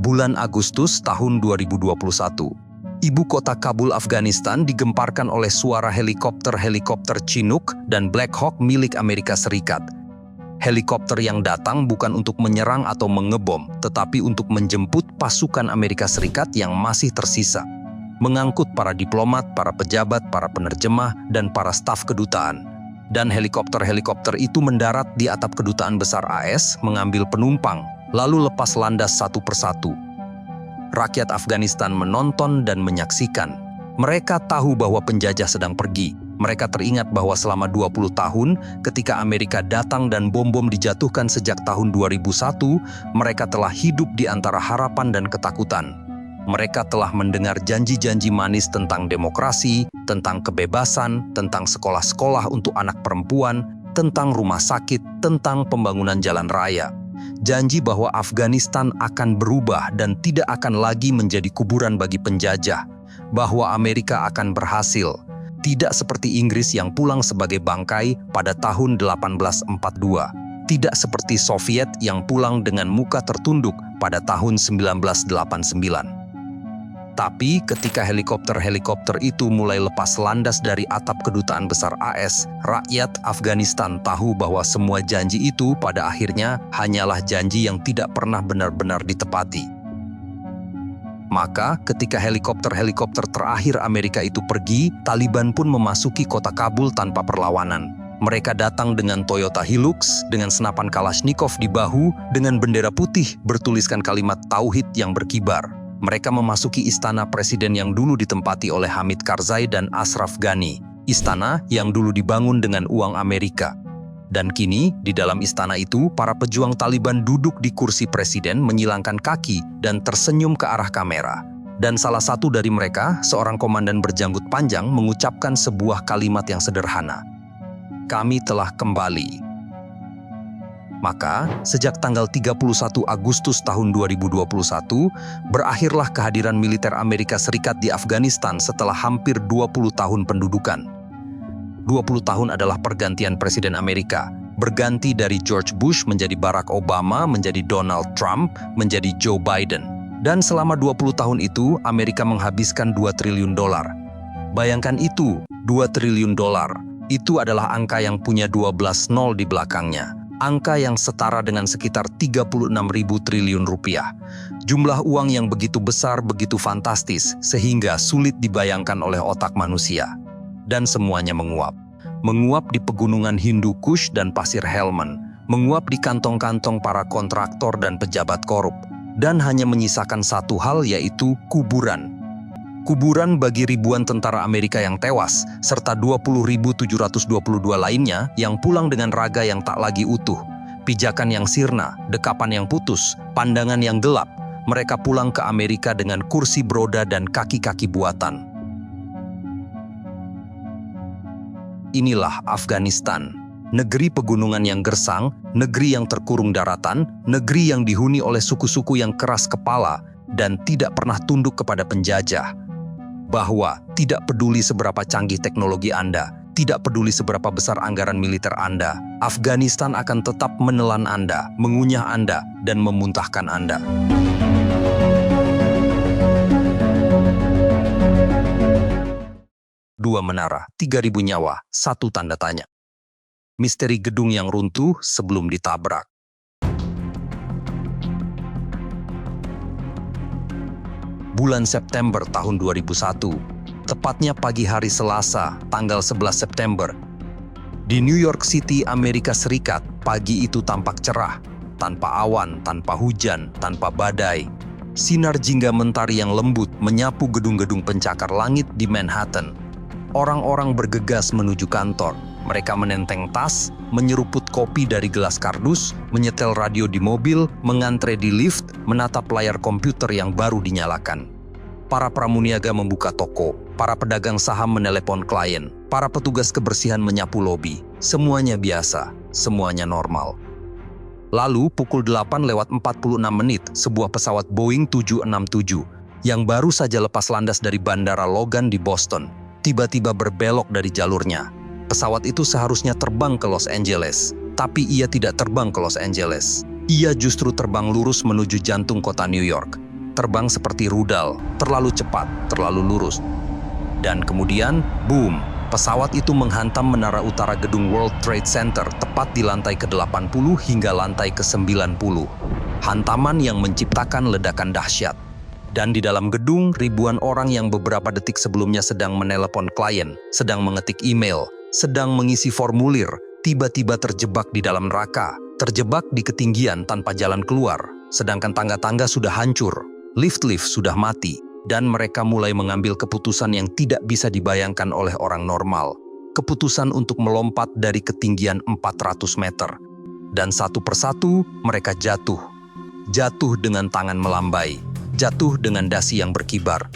Bulan Agustus tahun 2021, ibu kota Kabul, Afghanistan digemparkan oleh suara helikopter Chinook dan Black Hawk milik Amerika Serikat. Helikopter yang datang bukan untuk menyerang atau mengebom, tetapi untuk menjemput pasukan Amerika Serikat yang masih tersisa. Mengangkut para diplomat, para pejabat, para penerjemah, dan para staf kedutaan. Dan helikopter itu mendarat di atap kedutaan besar AS, mengambil penumpang, lalu lepas landas satu persatu. Rakyat Afghanistan menonton dan menyaksikan. Mereka tahu bahwa penjajah sedang pergi. Mereka teringat bahwa selama 20 tahun, ketika Amerika datang dan bom-bom dijatuhkan sejak tahun 2001, mereka telah hidup di antara harapan dan ketakutan. Mereka telah mendengar janji-janji manis tentang demokrasi, tentang kebebasan, tentang sekolah-sekolah untuk anak perempuan, tentang rumah sakit, tentang pembangunan jalan raya. Janji bahwa Afghanistan akan berubah dan tidak akan lagi menjadi kuburan bagi penjajah, bahwa Amerika akan berhasil, tidak seperti Inggris yang pulang sebagai bangkai pada tahun 1842, tidak seperti Soviet yang pulang dengan muka tertunduk pada tahun 1989. Tapi ketika helikopter itu mulai lepas landas dari atap kedutaan besar AS, rakyat Afghanistan tahu bahwa semua janji itu pada akhirnya hanyalah janji yang tidak pernah benar-benar ditepati. Maka ketika helikopter terakhir Amerika itu pergi, Taliban pun memasuki kota Kabul tanpa perlawanan. Mereka datang dengan Toyota Hilux, dengan senapan Kalashnikov di bahu, dengan bendera putih bertuliskan kalimat Tauhid yang berkibar. Mereka memasuki istana presiden yang dulu ditempati oleh Hamid Karzai dan Ashraf Ghani, istana yang dulu dibangun dengan uang Amerika. Dan kini, di dalam istana itu, para pejuang Taliban duduk di kursi presiden menyilangkan kaki dan tersenyum ke arah kamera. Dan salah satu dari mereka, seorang komandan berjanggut panjang, mengucapkan sebuah kalimat yang sederhana. Kami telah kembali. Maka, sejak tanggal 31 Agustus tahun 2021, berakhirlah kehadiran militer Amerika Serikat di Afghanistan setelah hampir 20 tahun pendudukan. 20 tahun adalah pergantian Presiden Amerika, berganti dari George Bush menjadi Barack Obama, menjadi Donald Trump, menjadi Joe Biden. Dan selama 20 tahun itu, Amerika menghabiskan $2 triliun. Bayangkan itu, $2 triliun. Itu adalah angka yang punya 12 nol di belakangnya. Angka yang setara dengan sekitar 36.000 triliun rupiah. Jumlah uang yang begitu besar, begitu fantastis, sehingga sulit dibayangkan oleh otak manusia. Dan semuanya menguap. Menguap di pegunungan Hindu Kush dan pasir Helmand. Menguap di kantong-kantong para kontraktor dan pejabat korup. Dan hanya menyisakan satu hal, yaitu kuburan. Kuburan bagi ribuan tentara Amerika yang tewas, serta 20.722 lainnya yang pulang dengan raga yang tak lagi utuh, pijakan yang sirna, dekapan yang putus, pandangan yang gelap. Mereka pulang ke Amerika dengan kursi beroda dan kaki-kaki buatan. Inilah Afghanistan, negeri pegunungan yang gersang, negeri yang terkurung daratan, negeri yang dihuni oleh suku-suku yang keras kepala dan tidak pernah tunduk kepada penjajah. Bahwa tidak peduli seberapa canggih teknologi Anda, tidak peduli seberapa besar anggaran militer Anda, Afghanistan akan tetap menelan Anda, mengunyah Anda, dan memuntahkan Anda. Dua menara, 3.000 nyawa, satu tanda tanya. Misteri gedung yang runtuh sebelum ditabrak. Bulan September tahun 2001, tepatnya pagi hari Selasa, tanggal 11 September. Di New York City, Amerika Serikat, pagi itu tampak cerah, tanpa awan, tanpa hujan, tanpa badai. Sinar jingga mentari yang lembut menyapu gedung-gedung pencakar langit di Manhattan. Orang-orang bergegas menuju kantor. Mereka menenteng tas, menyeruput kopi dari gelas kardus, menyetel radio di mobil, mengantre di lift, menatap layar komputer yang baru dinyalakan. Para pramuniaga membuka toko, para pedagang saham menelepon klien, para petugas kebersihan menyapu lobi. Semuanya biasa, semuanya normal. Lalu pukul 8:46, sebuah pesawat Boeing 767 yang baru saja lepas landas dari Bandara Logan di Boston, tiba-tiba berbelok dari jalurnya. Pesawat itu seharusnya terbang ke Los Angeles, tapi ia tidak terbang ke Los Angeles. Ia justru terbang lurus menuju jantung kota New York. Terbang seperti rudal, terlalu cepat, terlalu lurus. Dan kemudian, boom, pesawat itu menghantam menara utara gedung World Trade Center tepat di lantai ke-80 hingga lantai ke-90. Hantaman yang menciptakan ledakan dahsyat. Dan di dalam gedung, ribuan orang yang beberapa detik sebelumnya sedang menelepon klien, sedang mengetik email, sedang mengisi formulir, tiba-tiba terjebak di dalam neraka, terjebak di ketinggian tanpa jalan keluar, sedangkan tangga-tangga sudah hancur, lift-lift sudah mati, dan mereka mulai mengambil keputusan yang tidak bisa dibayangkan oleh orang normal. Keputusan untuk melompat dari ketinggian 400 meter. Dan satu persatu mereka jatuh. Jatuh dengan tangan melambai. Jatuh dengan dasi yang berkibar.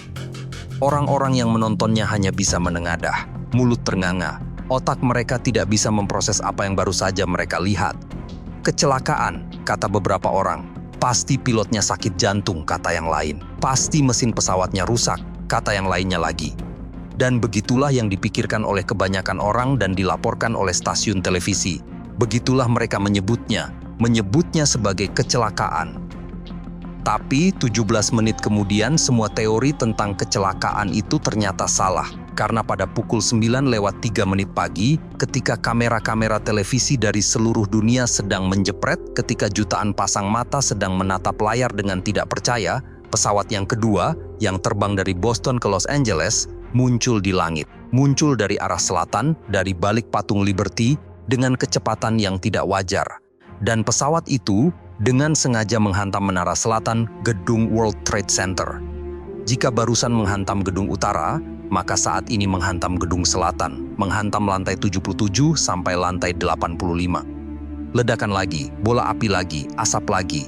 Orang-orang yang menontonnya hanya bisa menengadah, mulut ternganga. Otak mereka tidak bisa memproses apa yang baru saja mereka lihat. Kecelakaan, kata beberapa orang. Pasti pilotnya sakit jantung, kata yang lain. Pasti mesin pesawatnya rusak, kata yang lainnya lagi. Dan begitulah yang dipikirkan oleh kebanyakan orang dan dilaporkan oleh stasiun televisi. Begitulah mereka menyebutnya sebagai kecelakaan. Tapi 17 menit kemudian semua teori tentang kecelakaan itu ternyata salah. Karena pada pukul 9:03 pagi, ketika kamera-kamera televisi dari seluruh dunia sedang menjepret, ketika jutaan pasang mata sedang menatap layar dengan tidak percaya, pesawat yang kedua, yang terbang dari Boston ke Los Angeles, muncul di langit. Muncul dari arah selatan, dari balik patung Liberty, dengan kecepatan yang tidak wajar. Dan pesawat itu dengan sengaja menghantam menara selatan gedung World Trade Center. Jika barusan menghantam gedung utara, maka saat ini menghantam gedung selatan, menghantam lantai 77 sampai lantai 85. Ledakan lagi, bola api lagi, asap lagi.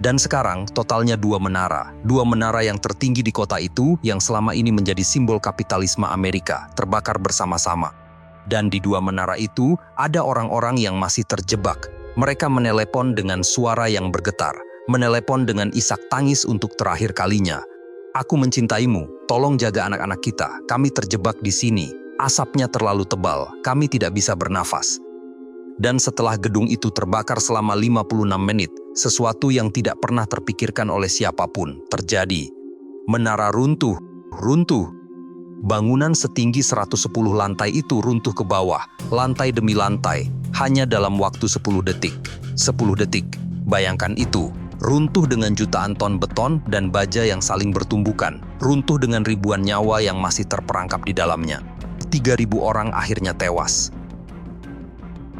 Dan sekarang totalnya dua menara yang tertinggi di kota itu yang selama ini menjadi simbol kapitalisme Amerika, terbakar bersama-sama. Dan di dua menara itu ada orang-orang yang masih terjebak. Mereka menelepon dengan suara yang bergetar, menelepon dengan isak tangis untuk terakhir kalinya. Aku mencintaimu, tolong jaga anak-anak kita, kami terjebak di sini. Asapnya terlalu tebal, kami tidak bisa bernafas. Dan setelah gedung itu terbakar selama 56 menit, sesuatu yang tidak pernah terpikirkan oleh siapapun terjadi. Menara runtuh. Bangunan setinggi 110 lantai itu runtuh ke bawah, lantai demi lantai, hanya dalam waktu 10 detik. 10 detik, bayangkan itu. Runtuh dengan jutaan ton beton dan baja yang saling bertumbukan. Runtuh dengan ribuan nyawa yang masih terperangkap di dalamnya. 3.000 orang akhirnya tewas.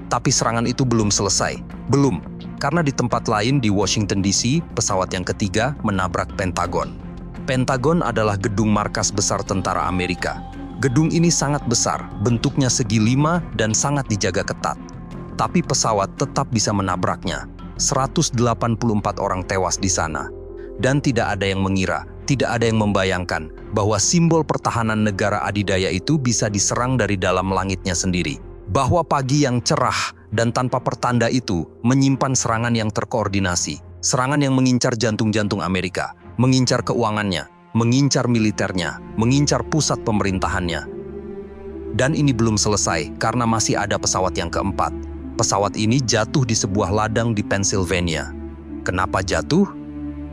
Tapi serangan itu belum selesai. Belum, karena di tempat lain di Washington DC, pesawat yang ketiga menabrak Pentagon. Pentagon adalah gedung markas besar tentara Amerika. Gedung ini sangat besar, bentuknya segi 5 dan sangat dijaga ketat. Tapi pesawat tetap bisa menabraknya. 184 orang tewas di sana. Dan tidak ada yang mengira, tidak ada yang membayangkan bahwa simbol pertahanan negara adidaya itu bisa diserang dari dalam langitnya sendiri. Bahwa pagi yang cerah dan tanpa pertanda itu menyimpan serangan yang terkoordinasi. Serangan yang mengincar jantung-jantung Amerika, mengincar keuangannya, mengincar militernya, mengincar pusat pemerintahannya. Dan ini belum selesai karena masih ada pesawat yang keempat. Pesawat ini jatuh di sebuah ladang di Pennsylvania. Kenapa jatuh?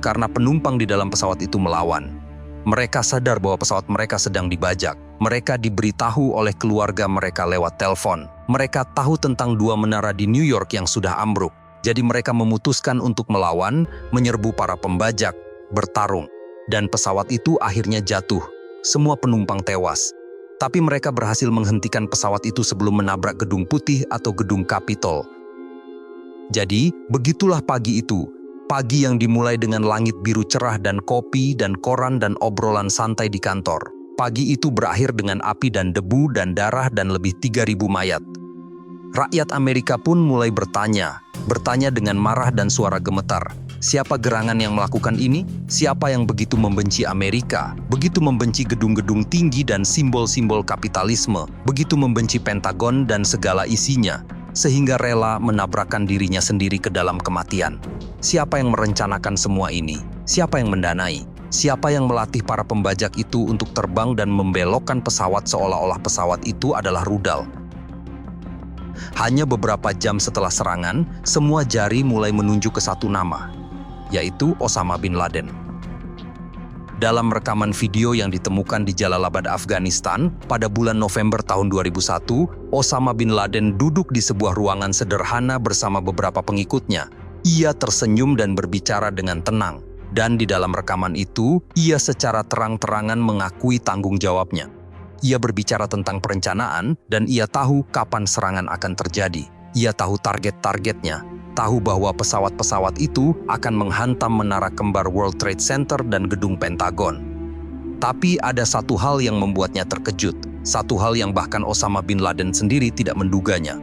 Karena penumpang di dalam pesawat itu melawan. Mereka sadar bahwa pesawat mereka sedang dibajak. Mereka diberitahu oleh keluarga mereka lewat telepon. Mereka tahu tentang dua menara di New York yang sudah ambruk. Jadi mereka memutuskan untuk melawan, menyerbu para pembajak, bertarung. Dan pesawat itu akhirnya jatuh. Semua penumpang tewas. Tapi mereka berhasil menghentikan pesawat itu sebelum menabrak gedung putih atau gedung Capitol. Jadi, begitulah pagi itu. Pagi yang dimulai dengan langit biru cerah dan kopi dan koran dan obrolan santai di kantor. Pagi itu berakhir dengan api dan debu dan darah dan lebih 3.000 mayat. Rakyat Amerika pun mulai bertanya dengan marah dan suara gemetar. Siapa gerangan yang melakukan ini? Siapa yang begitu membenci Amerika? Begitu membenci gedung-gedung tinggi dan simbol-simbol kapitalisme? Begitu membenci Pentagon dan segala isinya? Sehingga rela menabrakkan dirinya sendiri ke dalam kematian. Siapa yang merencanakan semua ini? Siapa yang mendanai? Siapa yang melatih para pembajak itu untuk terbang dan membelokkan pesawat seolah-olah pesawat itu adalah rudal? hanya beberapa jam setelah serangan, semua jari mulai menunjuk ke satu nama, yaitu Osama bin Laden. Dalam rekaman video yang ditemukan di Jalalabad, Afghanistan, pada bulan November tahun 2001, Osama bin Laden duduk di sebuah ruangan sederhana bersama beberapa pengikutnya. Ia tersenyum dan berbicara dengan tenang. Dan di dalam rekaman itu, ia secara terang-terangan mengakui tanggung jawabnya. Ia berbicara tentang perencanaan, dan ia tahu kapan serangan akan terjadi. Ia tahu target-targetnya, tahu bahwa pesawat-pesawat itu akan menghantam menara kembar World Trade Center dan gedung Pentagon. Tapi ada satu hal yang membuatnya terkejut, satu hal yang bahkan Osama bin Laden sendiri tidak menduganya.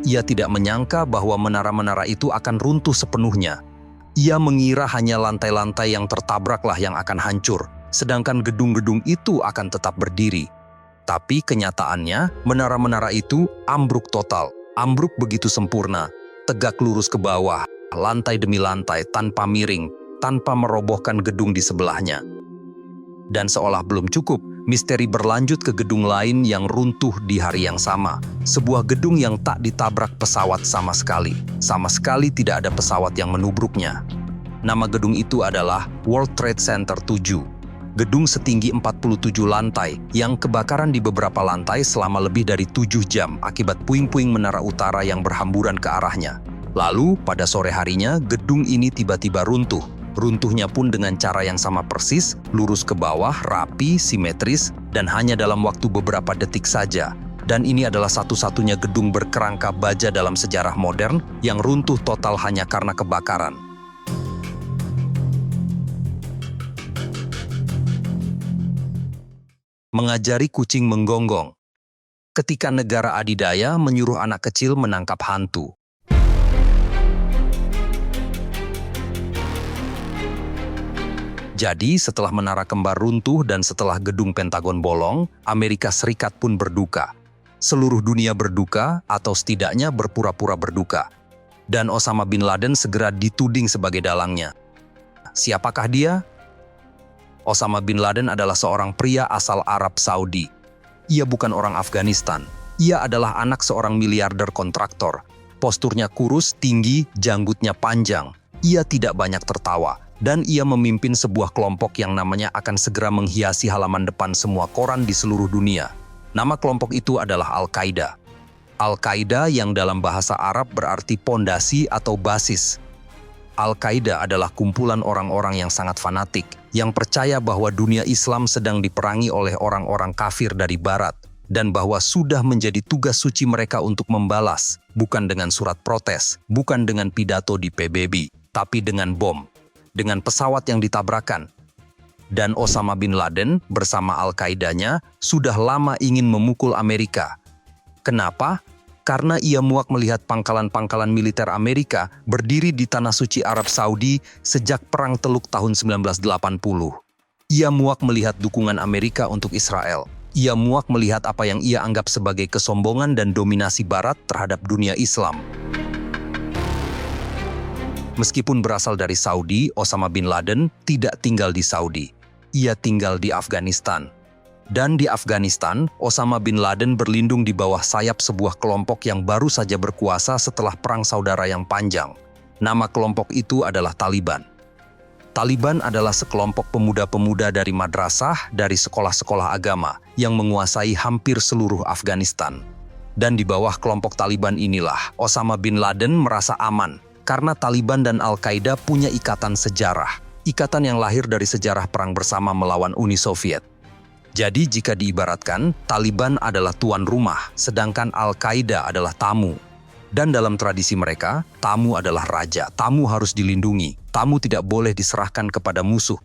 Ia tidak menyangka bahwa menara-menara itu akan runtuh sepenuhnya. Ia mengira hanya lantai-lantai yang tertabraklah yang akan hancur, sedangkan gedung-gedung itu akan tetap berdiri. Tapi kenyataannya, menara-menara itu ambruk total. Ambruk begitu sempurna, tegak lurus ke bawah, lantai demi lantai, tanpa miring, tanpa merobohkan gedung di sebelahnya. Dan seolah belum cukup, misteri berlanjut ke gedung lain yang runtuh di hari yang sama. Sebuah gedung yang tak ditabrak pesawat sama sekali. Sama sekali tidak ada pesawat yang menubruknya. Nama gedung itu adalah World Trade Center 7. Gedung setinggi 47 lantai yang kebakaran di beberapa lantai selama lebih dari 7 jam akibat puing-puing menara utara yang berhamburan ke arahnya. Lalu, pada sore harinya, gedung ini tiba-tiba runtuh. Runtuhnya pun dengan cara yang sama persis, lurus ke bawah, rapi, simetris, dan hanya dalam waktu beberapa detik saja. Dan ini adalah satu-satunya gedung berkerangka baja dalam sejarah modern yang runtuh total hanya karena kebakaran. Mengajari kucing menggonggong. Ketika negara adidaya menyuruh anak kecil menangkap hantu. Jadi, setelah menara kembar runtuh dan setelah gedung Pentagon bolong, Amerika Serikat pun berduka. Seluruh dunia berduka, atau setidaknya berpura-pura berduka. Dan Osama bin Laden segera dituding sebagai dalangnya. Siapakah dia? Osama bin Laden adalah seorang pria asal Arab Saudi. Ia bukan orang Afghanistan. Ia adalah anak seorang miliarder kontraktor. Posturnya kurus, tinggi, janggutnya panjang. Ia tidak banyak tertawa. Dan ia memimpin sebuah kelompok yang namanya akan segera menghiasi halaman depan semua koran di seluruh dunia. Nama kelompok itu adalah Al-Qaeda. Al-Qaeda yang dalam bahasa Arab berarti pondasi atau basis. Al-Qaeda adalah kumpulan orang-orang yang sangat fanatik, yang percaya bahwa dunia Islam sedang diperangi oleh orang-orang kafir dari barat, dan bahwa sudah menjadi tugas suci mereka untuk membalas, bukan dengan surat protes, bukan dengan pidato di PBB, tapi dengan bom, dengan pesawat yang ditabrakan. Dan Osama bin Laden bersama Al-Qaedanya sudah lama ingin memukul Amerika. Kenapa? Karena ia muak melihat pangkalan-pangkalan militer Amerika berdiri di tanah suci Arab Saudi sejak Perang Teluk tahun 1980. Ia muak melihat dukungan Amerika untuk Israel. Ia muak melihat apa yang ia anggap sebagai kesombongan dan dominasi Barat terhadap dunia Islam. Meskipun berasal dari Saudi, Osama bin Laden tidak tinggal di Saudi. Ia tinggal di Afghanistan. Dan di Afghanistan, Osama bin Laden berlindung di bawah sayap sebuah kelompok yang baru saja berkuasa setelah perang saudara yang panjang. Nama kelompok itu adalah Taliban. Taliban adalah sekelompok pemuda-pemuda dari madrasah, dari sekolah-sekolah agama, yang menguasai hampir seluruh Afghanistan. Dan di bawah kelompok Taliban inilah, Osama bin Laden merasa aman, karena Taliban dan Al-Qaeda punya ikatan sejarah. Ikatan yang lahir dari sejarah perang bersama melawan Uni Soviet. Jadi jika diibaratkan, Taliban adalah tuan rumah, sedangkan Al-Qaeda adalah tamu. Dan dalam tradisi mereka, tamu adalah raja, tamu harus dilindungi, tamu tidak boleh diserahkan kepada musuh.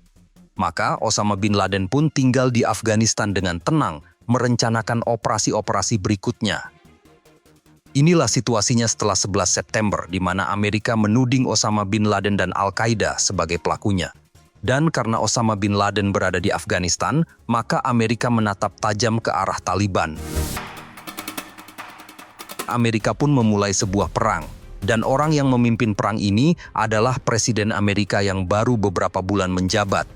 Maka Osama bin Laden pun tinggal di Afghanistan dengan tenang, merencanakan operasi-operasi berikutnya. Inilah situasinya setelah 11 September, di mana Amerika menuding Osama bin Laden dan Al-Qaeda sebagai pelakunya. Dan karena Osama bin Laden berada di Afghanistan, maka Amerika menatap tajam ke arah Taliban. Amerika pun memulai sebuah perang. Dan orang yang memimpin perang ini adalah Presiden Amerika yang baru beberapa bulan menjabat.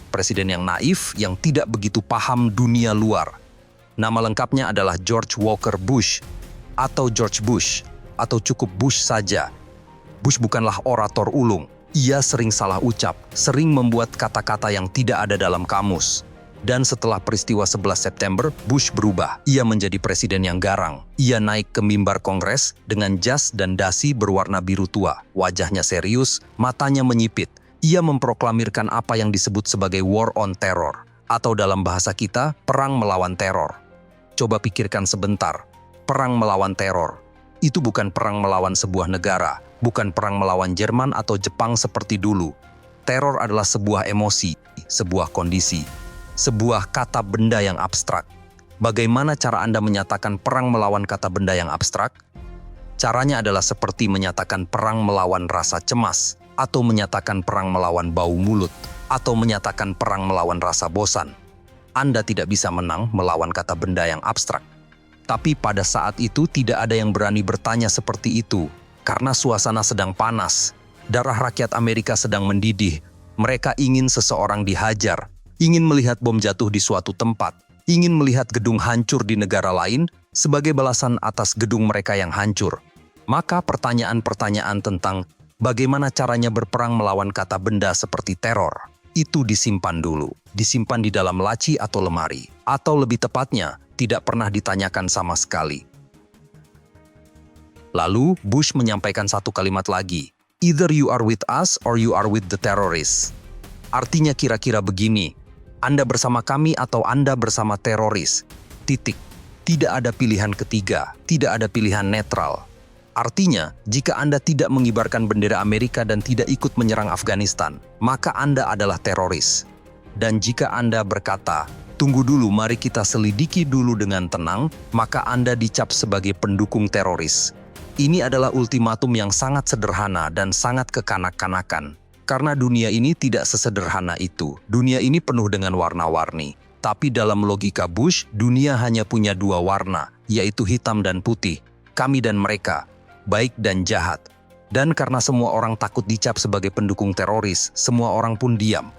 Presiden yang naif, yang tidak begitu paham dunia luar. Nama lengkapnya adalah George Walker Bush. Atau George Bush? Atau cukup Bush saja? Bush bukanlah orator ulung. Ia sering salah ucap, sering membuat kata-kata yang tidak ada dalam kamus. Dan setelah peristiwa 11 September, Bush berubah. Ia menjadi presiden yang garang. Ia naik ke mimbar Kongres dengan jas dan dasi berwarna biru tua. Wajahnya serius, matanya menyipit. Ia memproklamirkan apa yang disebut sebagai war on terror. Atau dalam bahasa kita, perang melawan teror. Coba pikirkan sebentar. Perang melawan teror. Itu bukan perang melawan sebuah negara, bukan perang melawan Jerman atau Jepang seperti dulu. Teror adalah sebuah emosi, sebuah kondisi, sebuah kata benda yang abstrak. Bagaimana cara Anda menyatakan perang melawan kata benda yang abstrak? Caranya adalah seperti menyatakan perang melawan rasa cemas, atau menyatakan perang melawan bau mulut, atau menyatakan perang melawan rasa bosan. Anda tidak bisa menang melawan kata benda yang abstrak. Tapi pada saat itu tidak ada yang berani bertanya seperti itu, karena suasana sedang panas. Darah rakyat Amerika sedang mendidih. Mereka ingin seseorang dihajar, ingin melihat bom jatuh di suatu tempat, ingin melihat gedung hancur di negara lain sebagai balasan atas gedung mereka yang hancur. Maka pertanyaan-pertanyaan tentang bagaimana caranya berperang melawan kata benda seperti teror, itu disimpan dulu, disimpan di dalam laci atau lemari, atau lebih tepatnya, tidak pernah ditanyakan sama sekali. Lalu, Bush menyampaikan satu kalimat lagi, "Either you are with us or you are with the terrorists." Artinya kira-kira begini, Anda bersama kami atau Anda bersama teroris. Titik. Tidak ada pilihan ketiga, tidak ada pilihan netral. Artinya, jika Anda tidak mengibarkan bendera Amerika dan tidak ikut menyerang Afghanistan, maka Anda adalah teroris. Dan jika Anda berkata, "Tunggu dulu, mari kita selidiki dulu dengan tenang," maka Anda dicap sebagai pendukung teroris. Ini adalah ultimatum yang sangat sederhana dan sangat kekanak-kanakan. Karena dunia ini tidak sesederhana itu. Dunia ini penuh dengan warna-warni. Tapi dalam logika Bush, dunia hanya punya dua warna, yaitu hitam dan putih. Kami dan mereka, baik dan jahat. Dan karena semua orang takut dicap sebagai pendukung teroris, semua orang pun diam.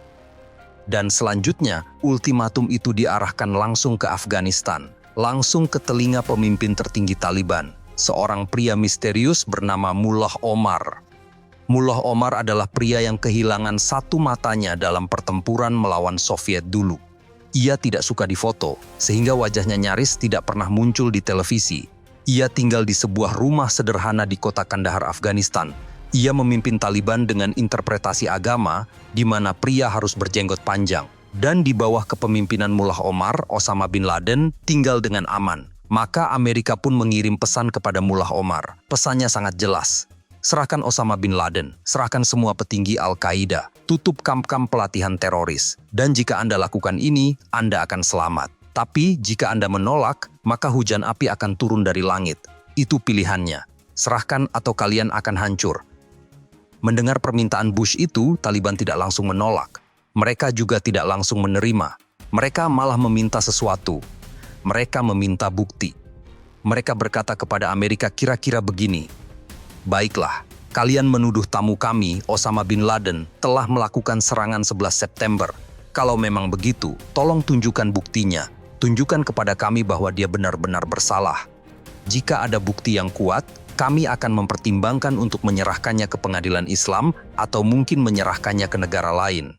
Dan selanjutnya, ultimatum itu diarahkan langsung ke Afghanistan, langsung ke telinga pemimpin tertinggi Taliban, seorang pria misterius bernama Mullah Omar. Mullah Omar adalah pria yang kehilangan satu matanya dalam pertempuran melawan Soviet dulu. Ia tidak suka difoto, sehingga wajahnya nyaris tidak pernah muncul di televisi. Ia tinggal di sebuah rumah sederhana di kota Kandahar, Afghanistan. Ia memimpin Taliban dengan interpretasi agama di mana pria harus berjenggot panjang. Dan di bawah kepemimpinan Mullah Omar, Osama bin Laden tinggal dengan aman. Maka Amerika pun mengirim pesan kepada Mullah Omar. Pesannya sangat jelas. Serahkan Osama bin Laden, serahkan semua petinggi Al-Qaeda, tutup kamp-kamp pelatihan teroris. Dan jika Anda lakukan ini, Anda akan selamat. Tapi jika Anda menolak, maka hujan api akan turun dari langit. Itu pilihannya. Serahkan atau kalian akan hancur. Mendengar permintaan Bush itu, Taliban tidak langsung menolak. Mereka juga tidak langsung menerima. Mereka malah meminta sesuatu. Mereka meminta bukti. Mereka berkata kepada Amerika kira-kira begini, "Baiklah, kalian menuduh tamu kami, Osama bin Laden, telah melakukan serangan 11 September. Kalau memang begitu, tolong tunjukkan buktinya. Tunjukkan kepada kami bahwa dia benar-benar bersalah. Jika ada bukti yang kuat, kami akan mempertimbangkan untuk menyerahkannya ke pengadilan Islam atau mungkin menyerahkannya ke negara lain."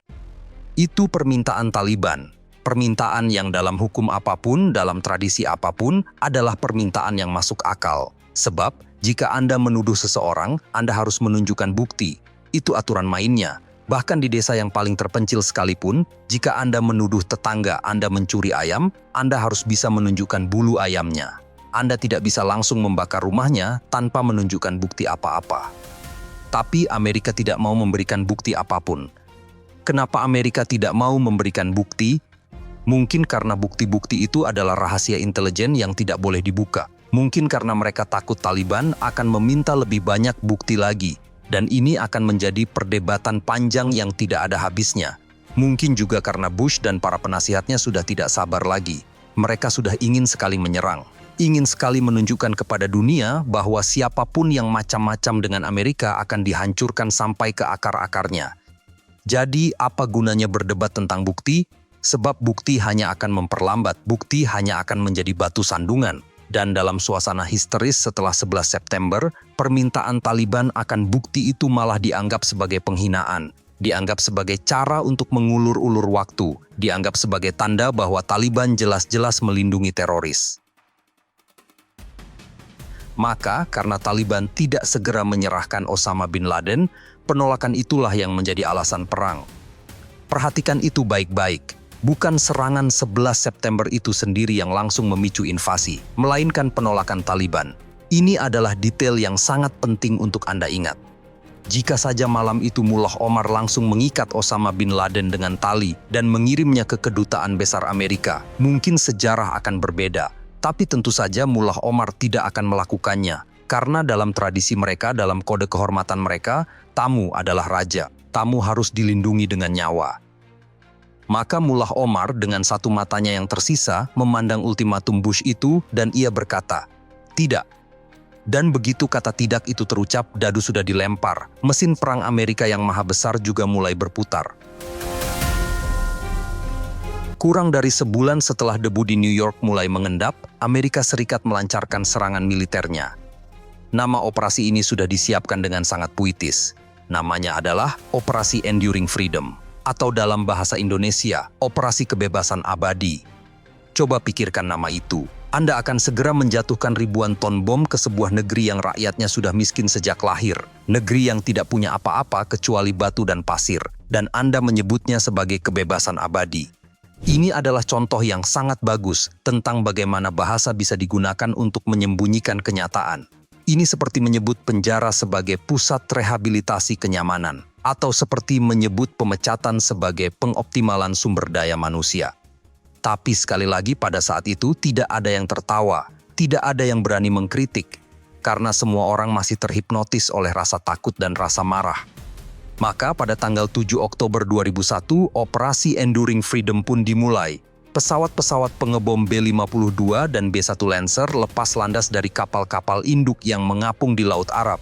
Itu permintaan Taliban. Permintaan yang dalam hukum apapun, dalam tradisi apapun, adalah permintaan yang masuk akal. Sebab, jika Anda menuduh seseorang, Anda harus menunjukkan bukti. Itu aturan mainnya. Bahkan di desa yang paling terpencil sekalipun, jika Anda menuduh tetangga Anda mencuri ayam, Anda harus bisa menunjukkan bulu ayamnya. Anda tidak bisa langsung membakar rumahnya tanpa menunjukkan bukti apa-apa. Tapi Amerika tidak mau memberikan bukti apapun. Kenapa Amerika tidak mau memberikan bukti? Mungkin karena bukti-bukti itu adalah rahasia intelijen yang tidak boleh dibuka. Mungkin karena mereka takut Taliban akan meminta lebih banyak bukti lagi. Dan ini akan menjadi perdebatan panjang yang tidak ada habisnya. Mungkin juga karena Bush dan para penasihatnya sudah tidak sabar lagi. Mereka sudah ingin sekali menyerang. Ingin sekali menunjukkan kepada dunia bahwa siapapun yang macam-macam dengan Amerika akan dihancurkan sampai ke akar-akarnya. Jadi apa gunanya berdebat tentang bukti? Sebab bukti hanya akan memperlambat, bukti hanya akan menjadi batu sandungan. Dan dalam suasana histeris setelah 11 September, permintaan Taliban akan bukti itu malah dianggap sebagai penghinaan, dianggap sebagai cara untuk mengulur-ulur waktu, dianggap sebagai tanda bahwa Taliban jelas-jelas melindungi teroris. Maka, karena Taliban tidak segera menyerahkan Osama bin Laden, penolakan itulah yang menjadi alasan perang. Perhatikan itu baik-baik. Bukan serangan 11 September itu sendiri yang langsung memicu invasi, melainkan penolakan Taliban. Ini adalah detail yang sangat penting untuk Anda ingat. Jika saja malam itu Mullah Omar langsung mengikat Osama bin Laden dengan tali dan mengirimnya ke kedutaan besar Amerika, mungkin sejarah akan berbeda. Tapi tentu saja Mullah Omar tidak akan melakukannya, karena dalam tradisi mereka, dalam kode kehormatan mereka, tamu adalah raja. Tamu harus dilindungi dengan nyawa. Maka Mullah Omar dengan satu matanya yang tersisa memandang ultimatum Bush itu dan ia berkata, "Tidak." Dan begitu kata tidak itu terucap, dadu sudah dilempar. Mesin perang Amerika yang maha besar juga mulai berputar. Kurang dari sebulan setelah debu di New York mulai mengendap, Amerika Serikat melancarkan serangan militernya. Nama operasi ini sudah disiapkan dengan sangat puitis. Namanya adalah Operasi Enduring Freedom, atau dalam bahasa Indonesia, Operasi Kebebasan Abadi. Coba pikirkan nama itu. Anda akan segera menjatuhkan ribuan ton bom ke sebuah negeri yang rakyatnya sudah miskin sejak lahir. Negeri yang tidak punya apa-apa kecuali batu dan pasir. Dan Anda menyebutnya sebagai kebebasan abadi. Ini adalah contoh yang sangat bagus tentang bagaimana bahasa bisa digunakan untuk menyembunyikan kenyataan. Ini seperti menyebut penjara sebagai pusat rehabilitasi kenyamanan. Atau seperti menyebut pemecatan sebagai pengoptimalan sumber daya manusia. Tapi sekali lagi pada saat itu tidak ada yang tertawa, tidak ada yang berani mengkritik, karena semua orang masih terhipnotis oleh rasa takut dan rasa marah. Maka pada tanggal 7 Oktober 2001, Operasi Enduring Freedom pun dimulai. Pesawat-pesawat pengebom B-52 dan B-1 Lancer lepas landas dari kapal-kapal induk yang mengapung di Laut Arab.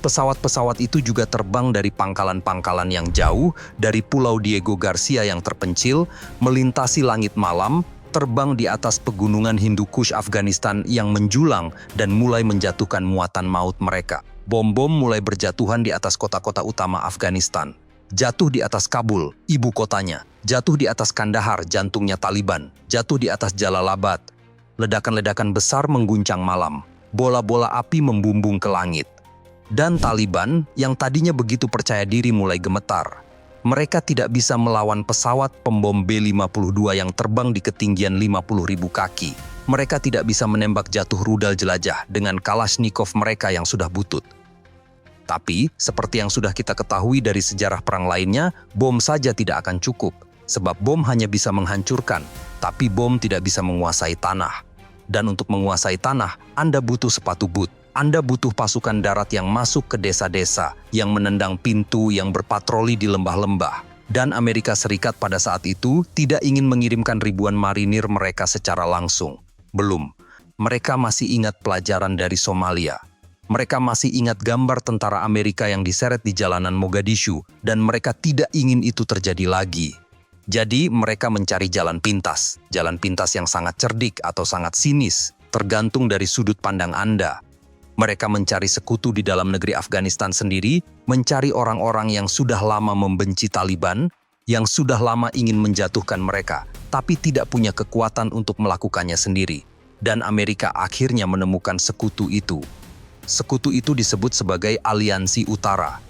Pesawat-pesawat itu juga terbang dari pangkalan-pangkalan yang jauh, dari Pulau Diego Garcia yang terpencil, melintasi langit malam, terbang di atas pegunungan Hindu Kush Afghanistan yang menjulang dan mulai menjatuhkan muatan maut mereka. Bom-bom mulai berjatuhan di atas kota-kota utama Afghanistan. Jatuh di atas Kabul, ibu kotanya. Jatuh di atas Kandahar, jantungnya Taliban. Jatuh di atas Jalalabad. Ledakan-ledakan besar mengguncang malam. Bola-bola api membumbung ke langit. Dan Taliban yang tadinya begitu percaya diri mulai gemetar. Mereka tidak bisa melawan pesawat pembom B-52 yang terbang di ketinggian 50.000 kaki. Mereka tidak bisa menembak jatuh rudal jelajah dengan Kalashnikov mereka yang sudah butut. Tapi, seperti yang sudah kita ketahui dari sejarah perang lainnya, bom saja tidak akan cukup. Sebab bom hanya bisa menghancurkan, tapi bom tidak bisa menguasai tanah. Dan untuk menguasai tanah, Anda butuh sepatu boot. Anda butuh pasukan darat yang masuk ke desa-desa, yang menendang pintu, yang berpatroli di lembah-lembah. Dan Amerika Serikat pada saat itu tidak ingin mengirimkan ribuan marinir mereka secara langsung. Belum. Mereka masih ingat pelajaran dari Somalia. Mereka masih ingat gambar tentara Amerika yang diseret di jalanan Mogadishu, dan mereka tidak ingin itu terjadi lagi. Jadi mereka mencari jalan pintas yang sangat cerdik atau sangat sinis, tergantung dari sudut pandang Anda. Mereka mencari sekutu di dalam negeri Afghanistan sendiri, mencari orang-orang yang sudah lama membenci Taliban, yang sudah lama ingin menjatuhkan mereka, tapi tidak punya kekuatan untuk melakukannya sendiri. Dan Amerika akhirnya menemukan sekutu itu. Sekutu itu disebut sebagai Aliansi Utara.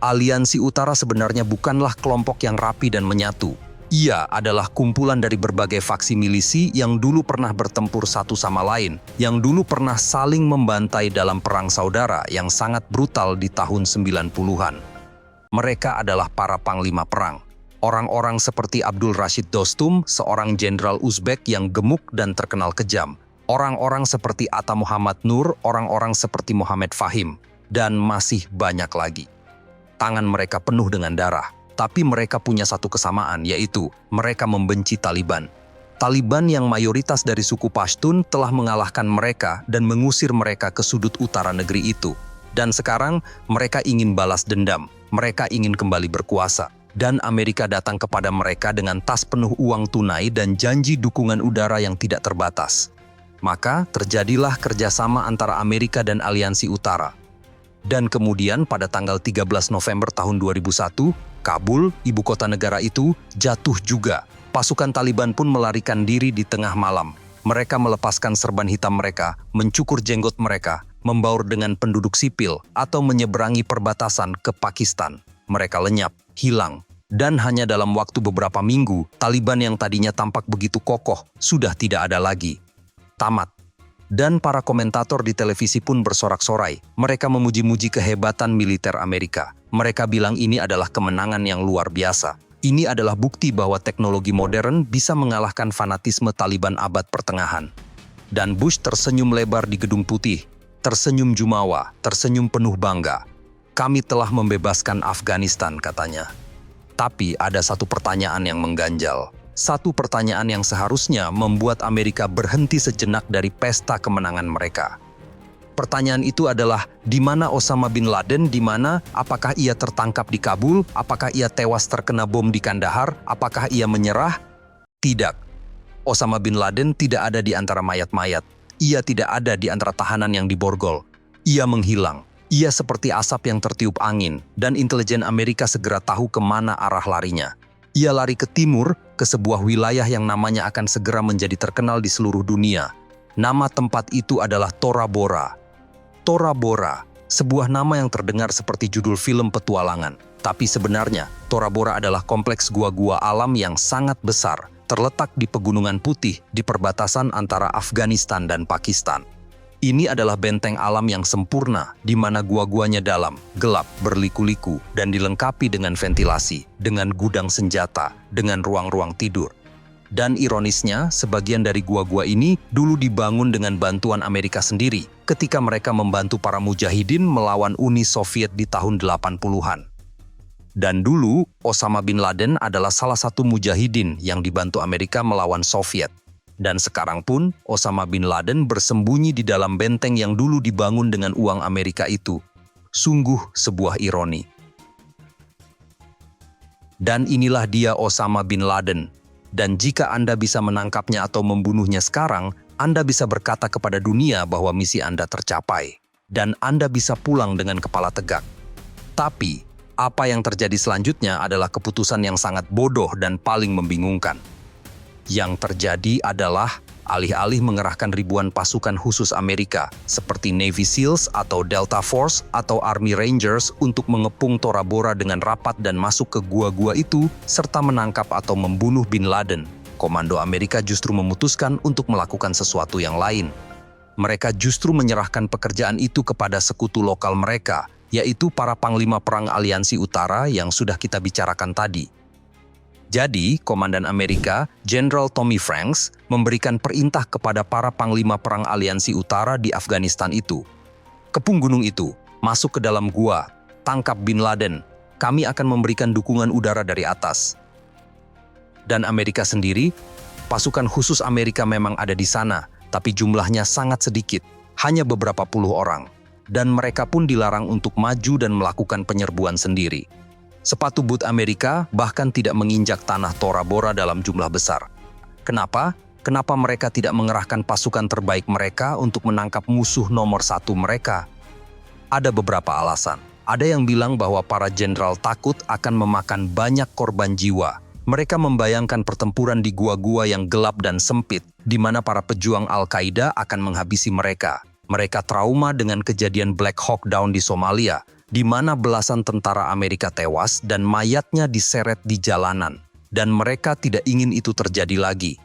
Aliansi Utara sebenarnya bukanlah kelompok yang rapi dan menyatu. Ia adalah kumpulan dari berbagai faksi milisi yang dulu pernah bertempur satu sama lain, yang dulu pernah saling membantai dalam perang saudara yang sangat brutal di tahun 90-an. Mereka adalah para panglima perang. Orang-orang seperti Abdul Rashid Dostum, seorang jenderal Uzbek yang gemuk dan terkenal kejam. Orang-orang seperti Atta Muhammad Nur, orang-orang seperti Muhammad Fahim, dan masih banyak lagi. Tangan mereka penuh dengan darah. Tapi mereka punya satu kesamaan, yaitu mereka membenci Taliban. Taliban yang mayoritas dari suku Pashtun telah mengalahkan mereka dan mengusir mereka ke sudut utara negeri itu. Dan sekarang mereka ingin balas dendam, mereka ingin kembali berkuasa. Dan Amerika datang kepada mereka dengan tas penuh uang tunai dan janji dukungan udara yang tidak terbatas. Maka terjadilah kerjasama antara Amerika dan Aliansi Utara. Dan kemudian pada tanggal 13 November tahun 2001, Kabul, ibu kota negara itu, jatuh juga. Pasukan Taliban pun melarikan diri di tengah malam. Mereka melepaskan serban hitam mereka, mencukur jenggot mereka, membaur dengan penduduk sipil, atau menyeberangi perbatasan ke Pakistan. Mereka lenyap, hilang. Dan hanya dalam waktu beberapa minggu, Taliban yang tadinya tampak begitu kokoh, sudah tidak ada lagi. Tamat. Dan para komentator di televisi pun bersorak-sorai. Mereka memuji-muji kehebatan militer Amerika. Mereka bilang ini adalah kemenangan yang luar biasa. Ini adalah bukti bahwa teknologi modern bisa mengalahkan fanatisme Taliban abad pertengahan. Dan Bush tersenyum lebar di Gedung Putih. Tersenyum jumawa, tersenyum penuh bangga. Kami telah membebaskan Afghanistan, katanya. Tapi ada satu pertanyaan yang mengganjal. Satu pertanyaan yang seharusnya membuat Amerika berhenti sejenak dari pesta kemenangan mereka. Pertanyaan itu adalah, di mana Osama bin Laden, di mana? Apakah ia tertangkap di Kabul? Apakah ia tewas terkena bom di Kandahar? Apakah ia menyerah? Tidak. Osama bin Laden tidak ada di antara mayat-mayat. Ia tidak ada di antara tahanan yang diborgol. Ia menghilang. Ia seperti asap yang tertiup angin, dan intelijen Amerika segera tahu kemana arah larinya. Ia lari ke timur, ke sebuah wilayah yang namanya akan segera menjadi terkenal di seluruh dunia. Nama tempat itu adalah Tora Bora. Tora Bora, sebuah nama yang terdengar seperti judul film petualangan. Tapi sebenarnya, Tora Bora adalah kompleks gua-gua alam yang sangat besar, terletak di Pegunungan Putih di perbatasan antara Afghanistan dan Pakistan. Ini adalah benteng alam yang sempurna, di mana gua-guanya dalam, gelap, berliku-liku, dan dilengkapi dengan ventilasi, dengan gudang senjata, dengan ruang-ruang tidur. Dan ironisnya, sebagian dari gua-gua ini dulu dibangun dengan bantuan Amerika sendiri ketika mereka membantu para mujahidin melawan Uni Soviet di tahun 80-an. Dan dulu, Osama bin Laden adalah salah satu mujahidin yang dibantu Amerika melawan Soviet. Dan sekarang pun, Osama bin Laden bersembunyi di dalam benteng yang dulu dibangun dengan uang Amerika itu. Sungguh sebuah ironi. Dan inilah dia Osama bin Laden. Dan jika Anda bisa menangkapnya atau membunuhnya sekarang, Anda bisa berkata kepada dunia bahwa misi Anda tercapai. Dan Anda bisa pulang dengan kepala tegak. Tapi, apa yang terjadi selanjutnya adalah keputusan yang sangat bodoh dan paling membingungkan. Yang terjadi adalah alih-alih mengerahkan ribuan pasukan khusus Amerika seperti Navy SEALs atau Delta Force atau Army Rangers untuk mengepung Tora Bora dengan rapat dan masuk ke gua-gua itu serta menangkap atau membunuh bin Laden, komando Amerika justru memutuskan untuk melakukan sesuatu yang lain. Mereka justru menyerahkan pekerjaan itu kepada sekutu lokal mereka, yaitu para panglima perang Aliansi Utara yang sudah kita bicarakan tadi. Jadi, Komandan Amerika, Jenderal Tommy Franks, memberikan perintah kepada para panglima perang Aliansi Utara di Afghanistan itu. Kepung gunung itu, masuk ke dalam gua, tangkap bin Laden, kami akan memberikan dukungan udara dari atas. Dan Amerika sendiri, pasukan khusus Amerika memang ada di sana, tapi jumlahnya sangat sedikit, hanya beberapa puluh orang. Dan mereka pun dilarang untuk maju dan melakukan penyerbuan sendiri. Sepatu boot Amerika bahkan tidak menginjak tanah Tora Bora dalam jumlah besar. Kenapa? Kenapa mereka tidak mengerahkan pasukan terbaik mereka untuk menangkap musuh nomor satu mereka? Ada beberapa alasan. Ada yang bilang bahwa para jenderal takut akan memakan banyak korban jiwa. Mereka membayangkan pertempuran di gua-gua yang gelap dan sempit, di mana para pejuang Al-Qaeda akan menghabisi mereka. Mereka trauma dengan kejadian Black Hawk Down di Somalia, di mana belasan tentara Amerika tewas dan mayatnya diseret di jalanan. Dan mereka tidak ingin itu terjadi lagi.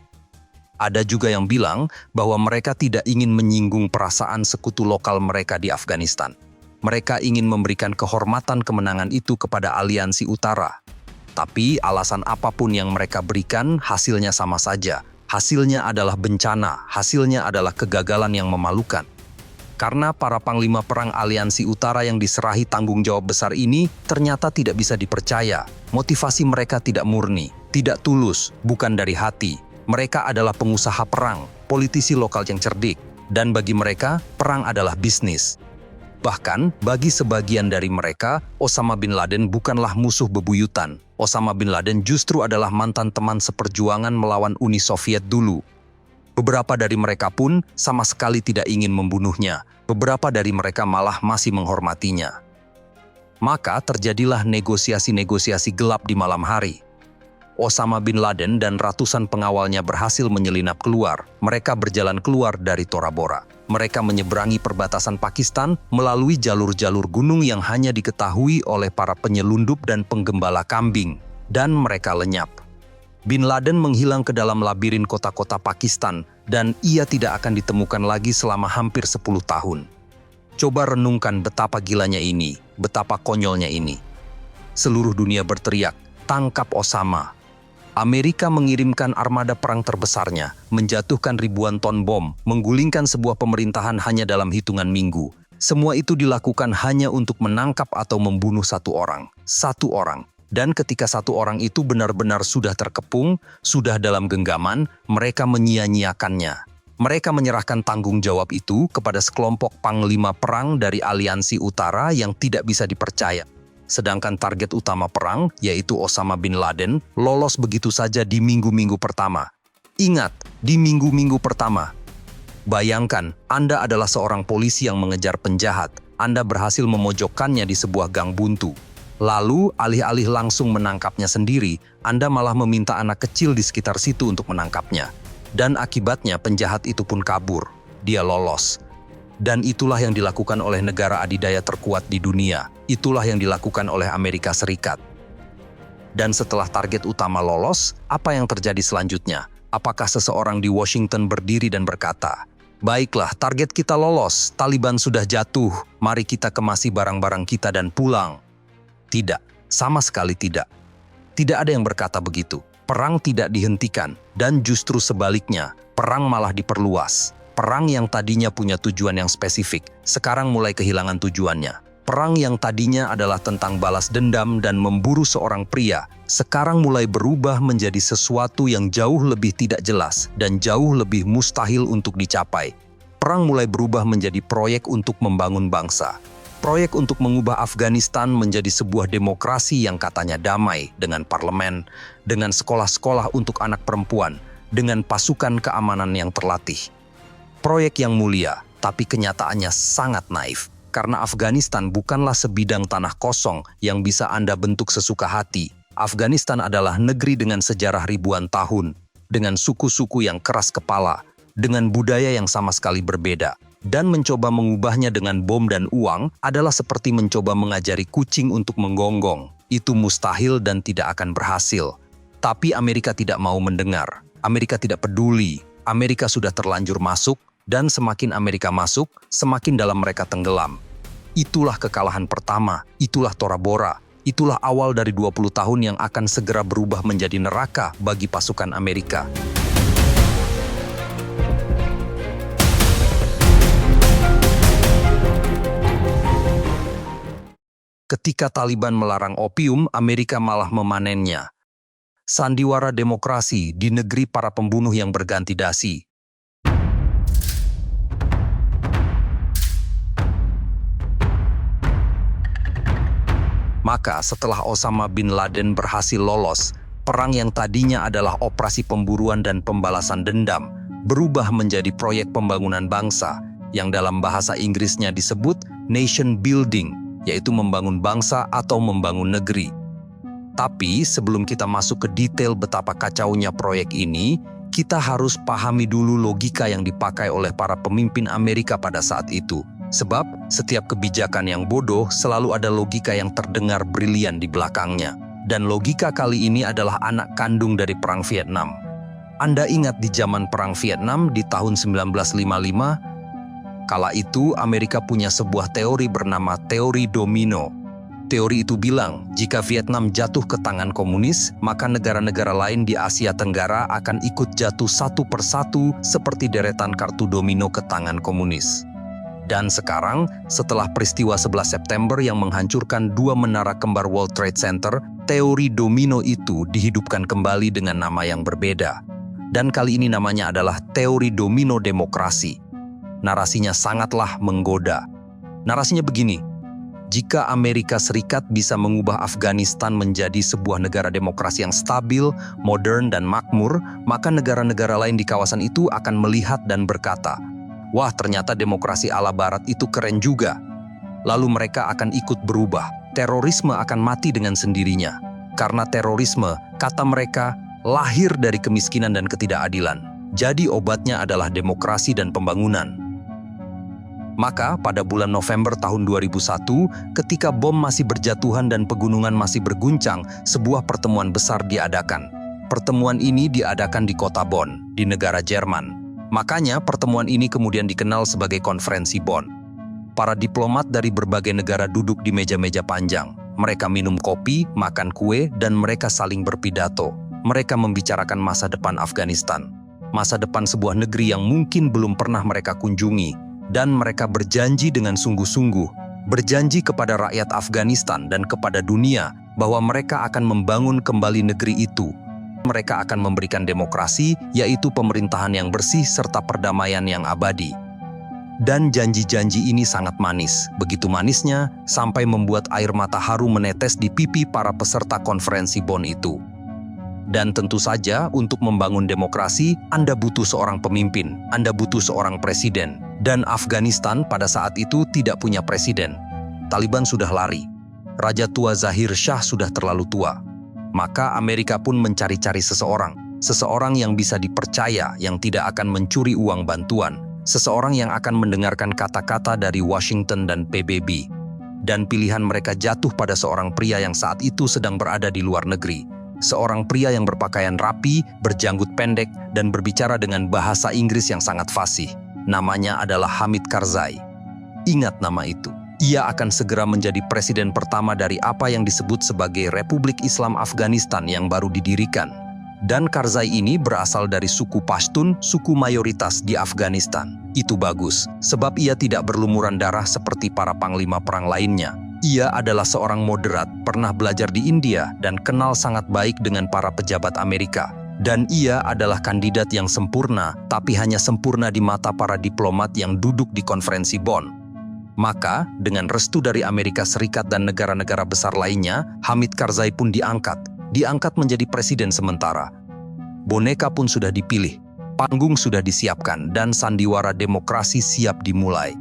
Ada juga yang bilang bahwa mereka tidak ingin menyinggung perasaan sekutu lokal mereka di Afghanistan. Mereka ingin memberikan kehormatan kemenangan itu kepada Aliansi Utara. Tapi alasan apapun yang mereka berikan, hasilnya sama saja. Hasilnya adalah bencana, hasilnya adalah kegagalan yang memalukan. Karena para panglima perang Aliansi Utara yang diserahi tanggung jawab besar ini ternyata tidak bisa dipercaya. Motivasi mereka tidak murni, tidak tulus, bukan dari hati. Mereka adalah pengusaha perang, politisi lokal yang cerdik. Dan bagi mereka, perang adalah bisnis. Bahkan, bagi sebagian dari mereka, Osama bin Laden bukanlah musuh bebuyutan. Osama bin Laden justru adalah mantan teman seperjuangan melawan Uni Soviet dulu. Beberapa dari mereka pun sama sekali tidak ingin membunuhnya. Beberapa dari mereka malah masih menghormatinya. Maka terjadilah negosiasi-negosiasi gelap di malam hari. Osama bin Laden dan ratusan pengawalnya berhasil menyelinap keluar. Mereka berjalan keluar dari Tora Bora. Mereka menyeberangi perbatasan Pakistan melalui jalur-jalur gunung yang hanya diketahui oleh para penyelundup dan penggembala kambing. Dan mereka lenyap. Bin Laden menghilang ke dalam labirin kota-kota Pakistan dan ia tidak akan ditemukan lagi selama hampir 10 tahun. Coba renungkan betapa gilanya ini, betapa konyolnya ini. Seluruh dunia berteriak, "Tangkap Osama." Amerika mengirimkan armada perang terbesarnya, menjatuhkan ribuan ton bom, menggulingkan sebuah pemerintahan hanya dalam hitungan minggu. Semua itu dilakukan hanya untuk menangkap atau membunuh satu orang. Satu orang. Dan ketika satu orang itu benar-benar sudah terkepung, sudah dalam genggaman, mereka menyia-nyiakannya. Mereka menyerahkan tanggung jawab itu kepada sekelompok panglima perang dari aliansi utara yang tidak bisa dipercaya. Sedangkan target utama perang, yaitu Osama bin Laden, lolos begitu saja di minggu-minggu pertama. Ingat, di minggu-minggu pertama. Bayangkan, Anda adalah seorang polisi yang mengejar penjahat. Anda berhasil memojokkannya di sebuah gang buntu. Lalu, alih-alih langsung menangkapnya sendiri, Anda malah meminta anak kecil di sekitar situ untuk menangkapnya. Dan akibatnya penjahat itu pun kabur. Dia lolos. Dan itulah yang dilakukan oleh negara adidaya terkuat di dunia. Itulah yang dilakukan oleh Amerika Serikat. Dan setelah target utama lolos, apa yang terjadi selanjutnya? Apakah seseorang di Washington berdiri dan berkata, "Baiklah, target kita lolos, Taliban sudah jatuh, mari kita kemasi barang-barang kita dan pulang." Tidak, sama sekali tidak. Tidak ada yang berkata begitu. Perang tidak dihentikan, dan justru sebaliknya, perang malah diperluas. Perang yang tadinya punya tujuan yang spesifik, sekarang mulai kehilangan tujuannya. Perang yang tadinya adalah tentang balas dendam dan memburu seorang pria, sekarang mulai berubah menjadi sesuatu yang jauh lebih tidak jelas dan jauh lebih mustahil untuk dicapai. Perang mulai berubah menjadi proyek untuk membangun bangsa. Proyek untuk mengubah Afghanistan menjadi sebuah demokrasi yang katanya damai, dengan parlemen, dengan sekolah-sekolah untuk anak perempuan, dengan pasukan keamanan yang terlatih. Proyek yang mulia, tapi kenyataannya sangat naif. Karena Afghanistan bukanlah sebidang tanah kosong yang bisa Anda bentuk sesuka hati. Afghanistan adalah negeri dengan sejarah ribuan tahun, dengan suku-suku yang keras kepala, dengan budaya yang sama sekali berbeda. Dan mencoba mengubahnya dengan bom dan uang adalah seperti mencoba mengajari kucing untuk menggonggong. Itu mustahil dan tidak akan berhasil. Tapi Amerika tidak mau mendengar. Amerika tidak peduli. Amerika sudah terlanjur masuk, dan semakin Amerika masuk, semakin dalam mereka tenggelam. Itulah kekalahan pertama, itulah Tora Bora. Itulah awal dari 20 tahun yang akan segera berubah menjadi neraka bagi pasukan Amerika. Ketika Taliban melarang opium, Amerika malah memanennya. Sandiwara demokrasi di negeri para pembunuh yang berganti dasi. Maka setelah Osama bin Laden berhasil lolos, perang yang tadinya adalah operasi pemburuan dan pembalasan dendam, berubah menjadi proyek pembangunan bangsa, yang dalam bahasa Inggrisnya disebut nation building, yaitu membangun bangsa atau membangun negeri. Tapi sebelum kita masuk ke detail betapa kacaunya proyek ini, kita harus pahami dulu logika yang dipakai oleh para pemimpin Amerika pada saat itu. Sebab setiap kebijakan yang bodoh selalu ada logika yang terdengar brilian di belakangnya. Dan logika kali ini adalah anak kandung dari Perang Vietnam. Anda ingat di zaman Perang Vietnam di tahun 1955? Kala itu, Amerika punya sebuah teori bernama teori domino. Teori itu bilang, jika Vietnam jatuh ke tangan komunis, maka negara-negara lain di Asia Tenggara akan ikut jatuh satu persatu seperti deretan kartu domino ke tangan komunis. Dan sekarang, setelah peristiwa 11 September yang menghancurkan dua menara kembar World Trade Center, teori domino itu dihidupkan kembali dengan nama yang berbeda. Dan kali ini namanya adalah teori domino demokrasi. Narasinya sangatlah menggoda. Narasinya begini, Jika Amerika Serikat bisa mengubah Afghanistan menjadi sebuah negara demokrasi yang stabil, modern, dan makmur, maka negara-negara lain di kawasan itu akan melihat dan berkata, "Wah, ternyata demokrasi ala Barat itu keren juga." Lalu mereka akan ikut berubah. Terorisme akan mati dengan sendirinya. Karena terorisme, kata mereka, lahir dari kemiskinan dan ketidakadilan. Jadi obatnya adalah demokrasi dan pembangunan. Maka pada bulan November tahun 2001, ketika bom masih berjatuhan dan pegunungan masih berguncang, sebuah pertemuan besar diadakan. Pertemuan ini diadakan di kota Bonn, di negara Jerman. Makanya pertemuan ini kemudian dikenal sebagai Konferensi Bonn. Para diplomat dari berbagai negara duduk di meja-meja panjang. Mereka minum kopi, makan kue, dan mereka saling berpidato. Mereka membicarakan masa depan Afghanistan. Masa depan sebuah negeri yang mungkin belum pernah mereka kunjungi. Dan mereka berjanji dengan sungguh-sungguh, berjanji kepada rakyat Afghanistan dan kepada dunia bahwa mereka akan membangun kembali negeri itu. Mereka akan memberikan demokrasi, yaitu pemerintahan yang bersih serta perdamaian yang abadi. Dan janji-janji ini sangat manis. Begitu manisnya, sampai membuat air mata haru menetes di pipi para peserta konferensi Bonn itu. Dan tentu saja, untuk membangun demokrasi, Anda butuh seorang pemimpin, Anda butuh seorang presiden. Dan Afghanistan pada saat itu tidak punya presiden. Taliban sudah lari. Raja tua Zahir Shah sudah terlalu tua. Maka Amerika pun mencari-cari seseorang yang bisa dipercaya, yang tidak akan mencuri uang bantuan, seseorang yang akan mendengarkan kata-kata dari Washington dan PBB. Dan pilihan mereka jatuh pada seorang pria yang saat itu sedang berada di luar negeri. Seorang pria yang berpakaian rapi, berjanggut pendek, dan berbicara dengan bahasa Inggris yang sangat fasih. Namanya adalah Hamid Karzai. Ingat nama itu. Ia akan segera menjadi presiden pertama dari apa yang disebut sebagai Republik Islam Afghanistan yang baru didirikan. Dan Karzai ini berasal dari suku Pashtun, suku mayoritas di Afghanistan. Itu bagus, sebab ia tidak berlumuran darah seperti para panglima perang lainnya. Ia adalah seorang moderat, pernah belajar di India, dan kenal sangat baik dengan para pejabat Amerika. Dan ia adalah kandidat yang sempurna, tapi hanya sempurna di mata para diplomat yang duduk di konferensi Bonn. Maka, dengan restu dari Amerika Serikat dan negara-negara besar lainnya, Hamid Karzai pun diangkat menjadi presiden sementara. Boneka pun sudah dipilih, panggung sudah disiapkan, dan sandiwara demokrasi siap dimulai.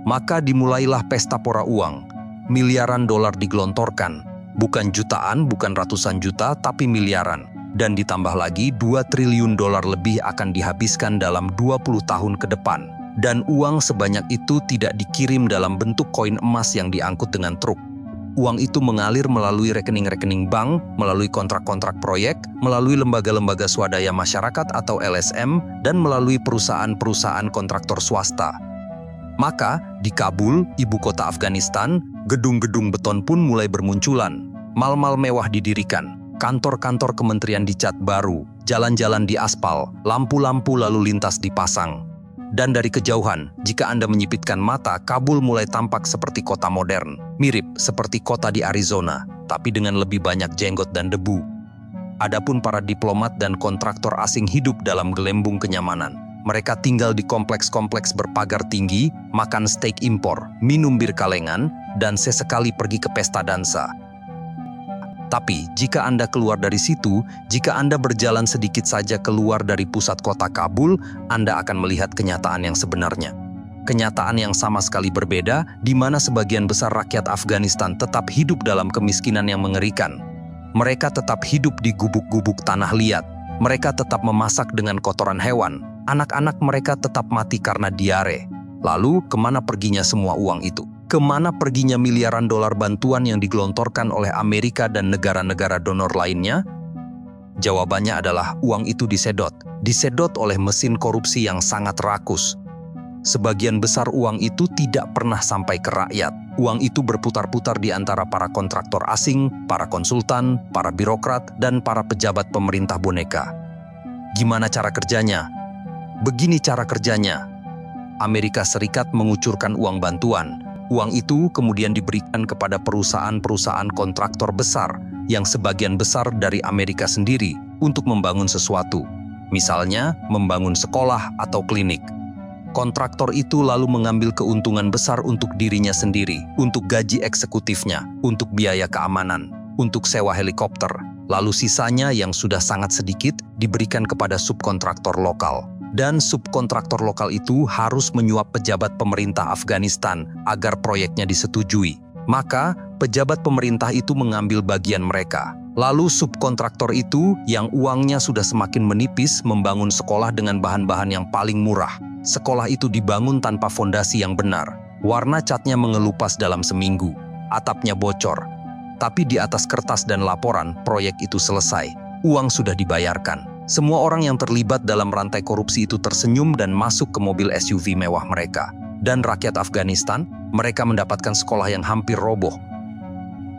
Maka dimulailah pesta pora uang. Miliaran dolar digelontorkan, bukan jutaan, bukan ratusan juta, tapi miliaran. Dan ditambah lagi 2 triliun dolar lebih akan dihabiskan dalam 20 tahun ke depan. Dan uang sebanyak itu tidak dikirim dalam bentuk koin emas yang diangkut dengan truk. Uang itu mengalir melalui rekening-rekening bank, melalui kontrak-kontrak proyek, melalui lembaga-lembaga swadaya masyarakat atau LSM, dan melalui perusahaan-perusahaan kontraktor swasta. Maka, di Kabul, ibu kota Afghanistan, gedung-gedung beton pun mulai bermunculan. Mal-mal mewah didirikan. Kantor-kantor kementerian dicat baru, jalan-jalan diaspal, lampu-lampu lalu lintas dipasang. Dan dari kejauhan, jika Anda menyipitkan mata, Kabul mulai tampak seperti kota modern, mirip seperti kota di Arizona, tapi dengan lebih banyak jenggot dan debu. Adapun para diplomat dan kontraktor asing hidup dalam gelembung kenyamanan. Mereka tinggal di kompleks-kompleks berpagar tinggi, makan steak impor, minum bir kalengan, dan sesekali pergi ke pesta dansa. Tapi, jika Anda keluar dari situ, jika Anda berjalan sedikit saja keluar dari pusat kota Kabul, Anda akan melihat kenyataan yang sebenarnya. Kenyataan yang sama sekali berbeda, di mana sebagian besar rakyat Afghanistan tetap hidup dalam kemiskinan yang mengerikan. Mereka tetap hidup di gubuk-gubuk tanah liat. Mereka tetap memasak dengan kotoran hewan. Anak-anak mereka tetap mati karena diare. Lalu, kemana perginya semua uang itu? Kemana perginya miliaran dolar bantuan yang digelontorkan oleh Amerika dan negara-negara donor lainnya? Jawabannya adalah uang itu disedot oleh mesin korupsi yang sangat rakus. Sebagian besar uang itu tidak pernah sampai ke rakyat. Uang itu berputar-putar di antara para kontraktor asing, para konsultan, para birokrat, dan para pejabat pemerintah boneka. Gimana cara kerjanya? Begini cara kerjanya. Amerika Serikat mengucurkan uang bantuan. Uang itu kemudian diberikan kepada perusahaan-perusahaan kontraktor besar yang sebagian besar dari Amerika sendiri untuk membangun sesuatu. Misalnya, membangun sekolah atau klinik. Kontraktor itu lalu mengambil keuntungan besar untuk dirinya sendiri, untuk gaji eksekutifnya, untuk biaya keamanan, untuk sewa helikopter. Lalu sisanya yang sudah sangat sedikit diberikan kepada subkontraktor lokal. Dan subkontraktor lokal itu harus menyuap pejabat pemerintah Afghanistan agar proyeknya disetujui. Maka, pejabat pemerintah itu mengambil bagian mereka. Lalu subkontraktor itu yang uangnya sudah semakin menipis membangun sekolah dengan bahan-bahan yang paling murah. Sekolah itu dibangun tanpa fondasi yang benar. Warna catnya mengelupas dalam seminggu. Atapnya bocor. Tapi di atas kertas dan laporan, proyek itu selesai. Uang sudah dibayarkan. Semua orang yang terlibat dalam rantai korupsi itu tersenyum dan masuk ke mobil SUV mewah mereka. Dan rakyat Afghanistan, mereka mendapatkan sekolah yang hampir roboh.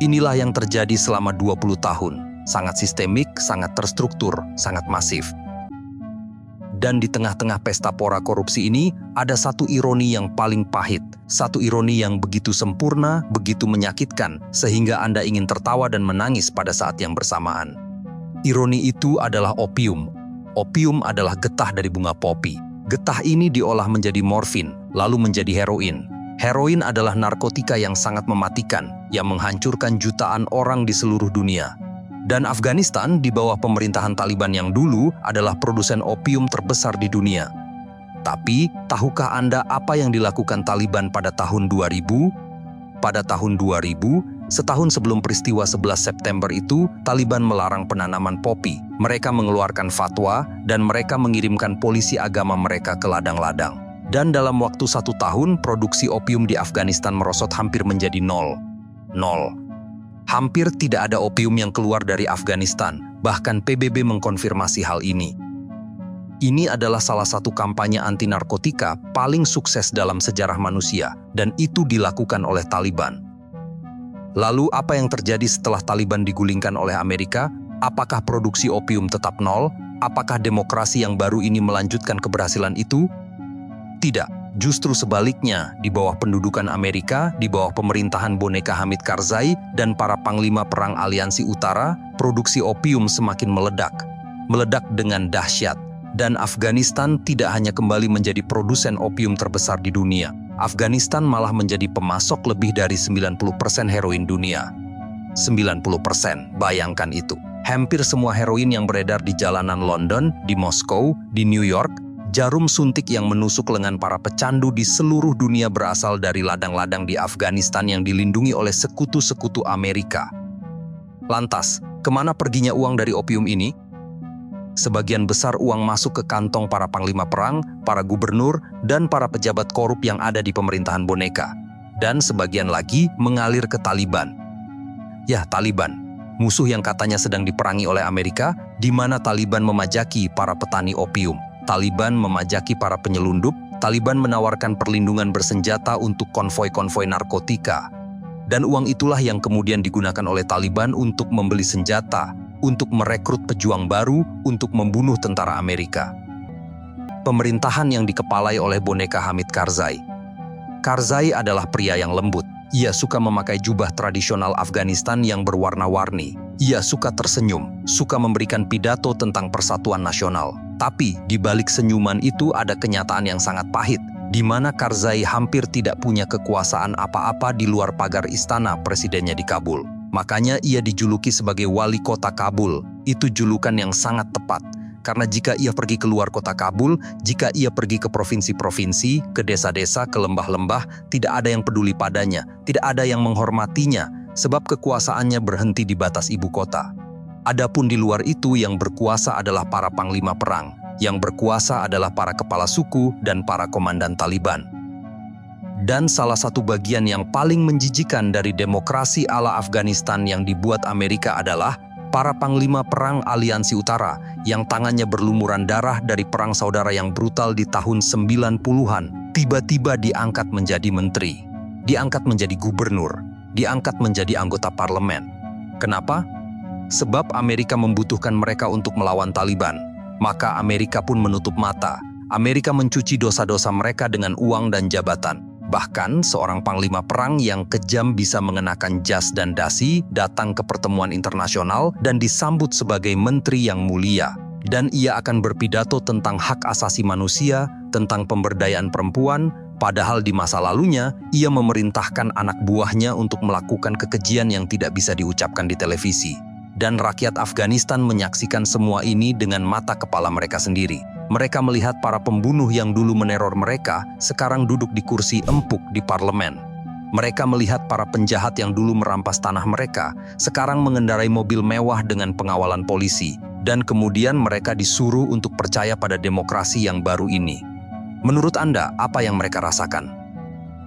Inilah yang terjadi selama 20 tahun. Sangat sistemik, sangat terstruktur, sangat masif. Dan di tengah-tengah pesta pora korupsi ini, ada satu ironi yang paling pahit. Satu ironi yang begitu sempurna, begitu menyakitkan, sehingga Anda ingin tertawa dan menangis pada saat yang bersamaan. Ironi itu adalah opium. Opium adalah getah dari bunga popi. Getah ini diolah menjadi morfin, lalu menjadi heroin. Heroin adalah narkotika yang sangat mematikan, yang menghancurkan jutaan orang di seluruh dunia. Dan Afghanistan di bawah pemerintahan Taliban yang dulu adalah produsen opium terbesar di dunia. Tapi, tahukah Anda apa yang dilakukan Taliban pada tahun 2000? Pada tahun 2000, setahun sebelum peristiwa 11 September itu, Taliban melarang penanaman popi. Mereka mengeluarkan fatwa dan mereka mengirimkan polisi agama mereka ke ladang-ladang. Dan dalam waktu 1 tahun, produksi opium di Afghanistan merosot hampir menjadi nol. Hampir tidak ada opium yang keluar dari Afghanistan, bahkan PBB mengkonfirmasi hal ini. Ini adalah salah satu kampanye anti-narkotika paling sukses dalam sejarah manusia, dan itu dilakukan oleh Taliban. Lalu apa yang terjadi setelah Taliban digulingkan oleh Amerika? Apakah produksi opium tetap nol? Apakah demokrasi yang baru ini melanjutkan keberhasilan itu? Tidak. Justru sebaliknya, di bawah pendudukan Amerika, di bawah pemerintahan boneka Hamid Karzai, dan para panglima perang aliansi utara, produksi opium semakin meledak. Meledak dengan dahsyat. Dan Afghanistan tidak hanya kembali menjadi produsen opium terbesar di dunia. Afghanistan malah menjadi pemasok lebih dari 90% heroin dunia. 90%, bayangkan itu. Hampir semua heroin yang beredar di jalanan London, di Moskow, di New York, jarum suntik yang menusuk lengan para pecandu di seluruh dunia berasal dari ladang-ladang di Afghanistan yang dilindungi oleh sekutu-sekutu Amerika. Lantas, kemana perginya uang dari opium ini? Sebagian besar uang masuk ke kantong para panglima perang, para gubernur, dan para pejabat korup yang ada di pemerintahan boneka. Dan sebagian lagi mengalir ke Taliban. Ya, Taliban, musuh yang katanya sedang diperangi oleh Amerika, di mana Taliban memajaki para petani opium. Taliban memajaki para penyelundup, Taliban menawarkan perlindungan bersenjata untuk konvoi-konvoi narkotika. Dan uang itulah yang kemudian digunakan oleh Taliban untuk membeli senjata, untuk merekrut pejuang baru, untuk membunuh tentara Amerika. Pemerintahan yang dikepalai oleh boneka Hamid Karzai. Karzai adalah pria yang lembut. Ia suka memakai jubah tradisional Afghanistan yang berwarna-warni. Ia suka tersenyum, suka memberikan pidato tentang persatuan nasional. Tapi di balik senyuman itu ada kenyataan yang sangat pahit, di mana Karzai hampir tidak punya kekuasaan apa-apa di luar pagar istana presidennya di Kabul. Makanya ia dijuluki sebagai wali kota Kabul. Itu julukan yang sangat tepat, karena jika ia pergi keluar kota Kabul, jika ia pergi ke provinsi-provinsi, ke desa-desa, ke lembah-lembah, tidak ada yang peduli padanya, tidak ada yang menghormatinya, sebab kekuasaannya berhenti di batas ibu kota. Adapun di luar itu yang berkuasa adalah para panglima perang, yang berkuasa adalah para kepala suku dan para komandan Taliban. Dan salah satu bagian yang paling menjijikan dari demokrasi ala Afghanistan yang dibuat Amerika adalah para panglima perang aliansi utara yang tangannya berlumuran darah dari perang saudara yang brutal di tahun 90-an, tiba-tiba diangkat menjadi menteri, diangkat menjadi gubernur, diangkat menjadi anggota parlemen. Kenapa? Sebab Amerika membutuhkan mereka untuk melawan Taliban. Maka Amerika pun menutup mata. Amerika mencuci dosa-dosa mereka dengan uang dan jabatan. Bahkan seorang panglima perang yang kejam bisa mengenakan jas dan dasi datang ke pertemuan internasional dan disambut sebagai menteri yang mulia. Dan ia akan berpidato tentang hak asasi manusia, tentang pemberdayaan perempuan, padahal di masa lalunya ia memerintahkan anak buahnya untuk melakukan kekejian yang tidak bisa diucapkan di televisi. Dan rakyat Afghanistan menyaksikan semua ini dengan mata kepala mereka sendiri. Mereka melihat para pembunuh yang dulu meneror mereka sekarang duduk di kursi empuk di parlemen. Mereka melihat para penjahat yang dulu merampas tanah mereka sekarang mengendarai mobil mewah dengan pengawalan polisi. Dan kemudian mereka disuruh untuk percaya pada demokrasi yang baru ini. Menurut Anda, apa yang mereka rasakan?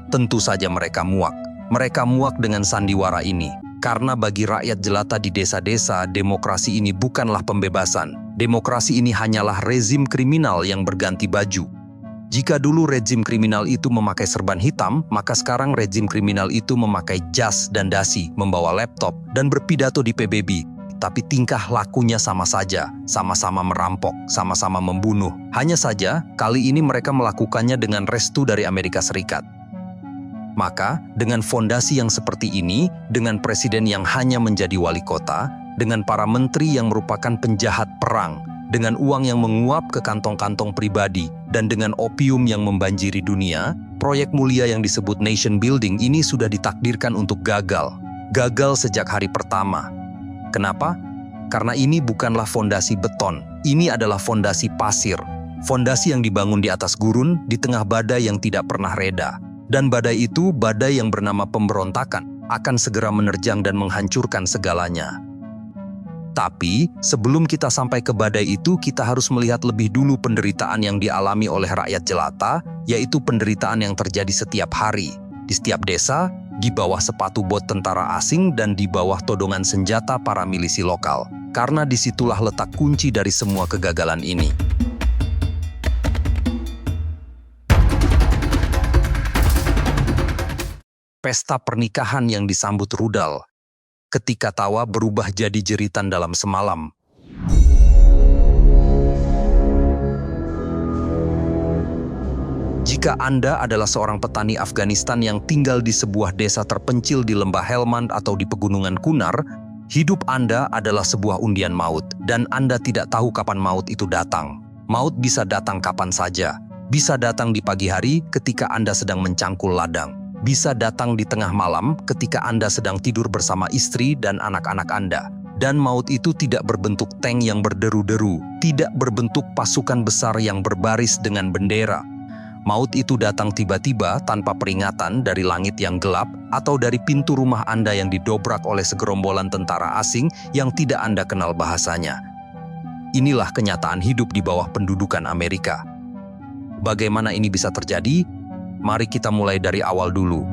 Tentu saja mereka muak. Mereka muak dengan sandiwara ini. Karena bagi rakyat jelata di desa-desa, demokrasi ini bukanlah pembebasan. Demokrasi ini hanyalah rezim kriminal yang berganti baju. Jika dulu rezim kriminal itu memakai serban hitam, maka sekarang rezim kriminal itu memakai jas dan dasi, membawa laptop, dan berpidato di PBB. Tapi tingkah lakunya sama saja, sama-sama merampok, sama-sama membunuh. Hanya saja, kali ini mereka melakukannya dengan restu dari Amerika Serikat. Maka, dengan fondasi yang seperti ini, dengan presiden yang hanya menjadi wali kota, dengan para menteri yang merupakan penjahat perang, dengan uang yang menguap ke kantong-kantong pribadi, dan dengan opium yang membanjiri dunia, proyek mulia yang disebut nation building ini sudah ditakdirkan untuk gagal. Gagal sejak hari pertama. Kenapa? Karena ini bukanlah fondasi beton, ini adalah fondasi pasir. Fondasi yang dibangun di atas gurun, di tengah badai yang tidak pernah reda. Dan badai itu, badai yang bernama pemberontakan, akan segera menerjang dan menghancurkan segalanya. Tapi, sebelum kita sampai ke badai itu, kita harus melihat lebih dulu penderitaan yang dialami oleh rakyat jelata, yaitu penderitaan yang terjadi setiap hari, di setiap desa, di bawah sepatu bot tentara asing dan di bawah todongan senjata para milisi lokal. Karena disitulah letak kunci dari semua kegagalan ini. Pesta pernikahan yang disambut rudal. Ketika tawa berubah jadi jeritan dalam semalam. Jika Anda adalah seorang petani Afghanistan yang tinggal di sebuah desa terpencil di lembah Helmand atau di pegunungan Kunar, hidup Anda adalah sebuah undian maut, dan Anda tidak tahu kapan maut itu datang. Maut bisa datang kapan saja. Bisa datang di pagi hari ketika Anda sedang mencangkul ladang. Bisa datang di tengah malam ketika Anda sedang tidur bersama istri dan anak-anak Anda. Dan maut itu tidak berbentuk tank yang berderu-deru, tidak berbentuk pasukan besar yang berbaris dengan bendera. Maut itu datang tiba-tiba tanpa peringatan dari langit yang gelap atau dari pintu rumah Anda yang didobrak oleh segerombolan tentara asing yang tidak Anda kenal bahasanya. Inilah kenyataan hidup di bawah pendudukan Amerika. Bagaimana ini bisa terjadi? Mari kita mulai dari awal dulu.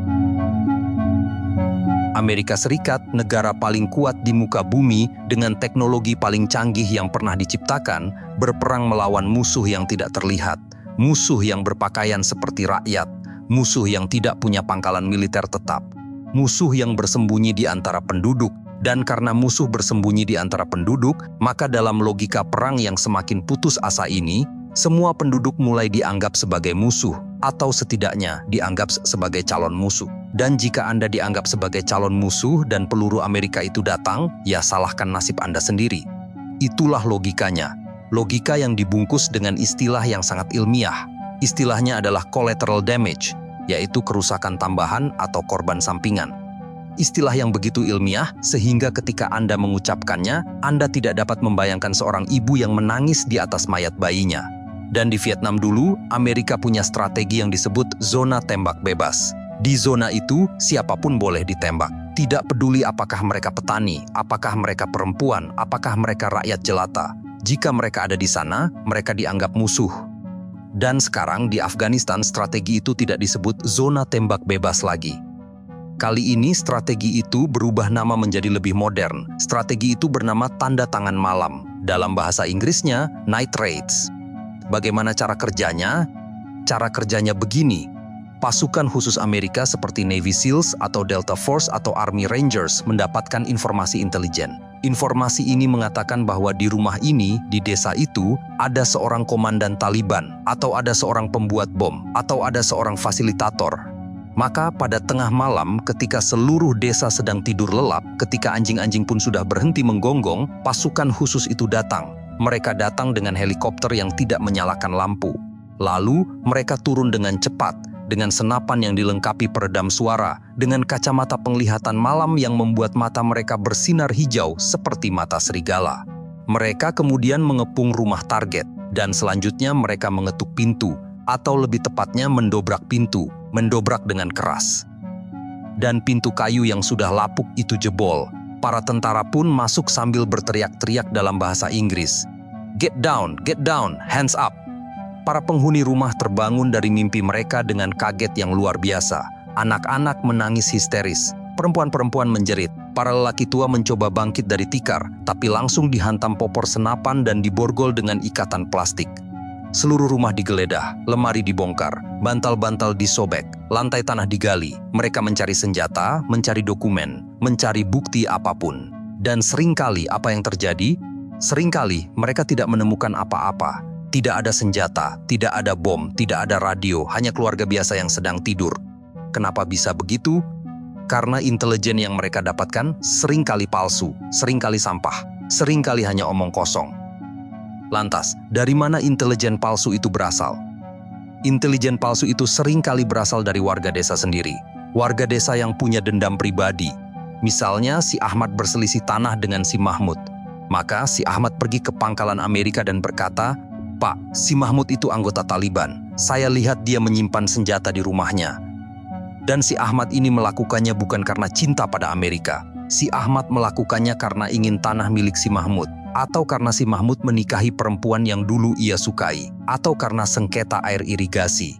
Amerika Serikat, negara paling kuat di muka bumi dengan teknologi paling canggih yang pernah diciptakan, berperang melawan musuh yang tidak terlihat, musuh yang berpakaian seperti rakyat, musuh yang tidak punya pangkalan militer tetap, musuh yang bersembunyi di antara penduduk, dan karena musuh bersembunyi di antara penduduk, maka dalam logika perang yang semakin putus asa ini, semua penduduk mulai dianggap sebagai musuh, atau setidaknya dianggap sebagai calon musuh. Dan jika Anda dianggap sebagai calon musuh dan peluru Amerika itu datang, ya salahkan nasib Anda sendiri. Itulah logikanya. Logika yang dibungkus dengan istilah yang sangat ilmiah. Istilahnya adalah collateral damage, yaitu kerusakan tambahan atau korban sampingan. Istilah yang begitu ilmiah sehingga ketika Anda mengucapkannya, Anda tidak dapat membayangkan seorang ibu yang menangis di atas mayat bayinya. Dan di Vietnam dulu, Amerika punya strategi yang disebut zona tembak bebas. Di zona itu, siapapun boleh ditembak. Tidak peduli apakah mereka petani, apakah mereka perempuan, apakah mereka rakyat jelata. Jika mereka ada di sana, mereka dianggap musuh. Dan sekarang di Afghanistan, strategi itu tidak disebut zona tembak bebas lagi. Kali ini strategi itu berubah nama menjadi lebih modern. Strategi itu bernama tanda tangan malam. Dalam bahasa Inggrisnya, night raids. Bagaimana cara kerjanya? Cara kerjanya begini. Pasukan khusus Amerika seperti Navy SEALs atau Delta Force atau Army Rangers mendapatkan informasi intelijen. Informasi ini mengatakan bahwa di rumah ini, di desa itu, ada seorang komandan Taliban, atau ada seorang pembuat bom, atau ada seorang fasilitator. Maka pada tengah malam ketika seluruh desa sedang tidur lelap, ketika anjing-anjing pun sudah berhenti menggonggong, pasukan khusus itu datang. Mereka datang dengan helikopter yang tidak menyalakan lampu. Lalu, mereka turun dengan cepat, dengan senapan yang dilengkapi peredam suara, dengan kacamata penglihatan malam yang membuat mata mereka bersinar hijau seperti mata serigala. Mereka kemudian mengepung rumah target, dan selanjutnya mereka mengetuk pintu, atau lebih tepatnya mendobrak pintu, mendobrak dengan keras. Dan pintu kayu yang sudah lapuk itu jebol. Para tentara pun masuk sambil berteriak-teriak dalam bahasa Inggris. Get down, hands up. Para penghuni rumah terbangun dari mimpi mereka dengan kaget yang luar biasa. Anak-anak menangis histeris, perempuan-perempuan menjerit. Para lelaki tua mencoba bangkit dari tikar, tapi langsung dihantam popor senapan dan diborgol dengan ikatan plastik. Seluruh rumah digeledah, lemari dibongkar, bantal-bantal disobek, lantai tanah digali. Mereka mencari senjata, mencari dokumen, mencari bukti apapun. Dan seringkali apa yang terjadi? Seringkali mereka tidak menemukan apa-apa. Tidak ada senjata, tidak ada bom, tidak ada radio, hanya keluarga biasa yang sedang tidur. Kenapa bisa begitu? Karena intelijen yang mereka dapatkan seringkali palsu, seringkali sampah, seringkali hanya omong kosong. Lantas, dari mana intelijen palsu itu berasal? Intelijen palsu itu seringkali berasal dari warga desa sendiri. Warga desa yang punya dendam pribadi. Misalnya, si Ahmad berselisih tanah dengan si Mahmud. Maka si Ahmad pergi ke pangkalan Amerika dan berkata, "Pak, si Mahmud itu anggota Taliban. Saya lihat dia menyimpan senjata di rumahnya." Dan si Ahmad ini melakukannya bukan karena cinta pada Amerika. Si Ahmad melakukannya karena ingin tanah milik si Mahmud. Atau karena si Mahmud menikahi perempuan yang dulu ia sukai. Atau karena sengketa air irigasi.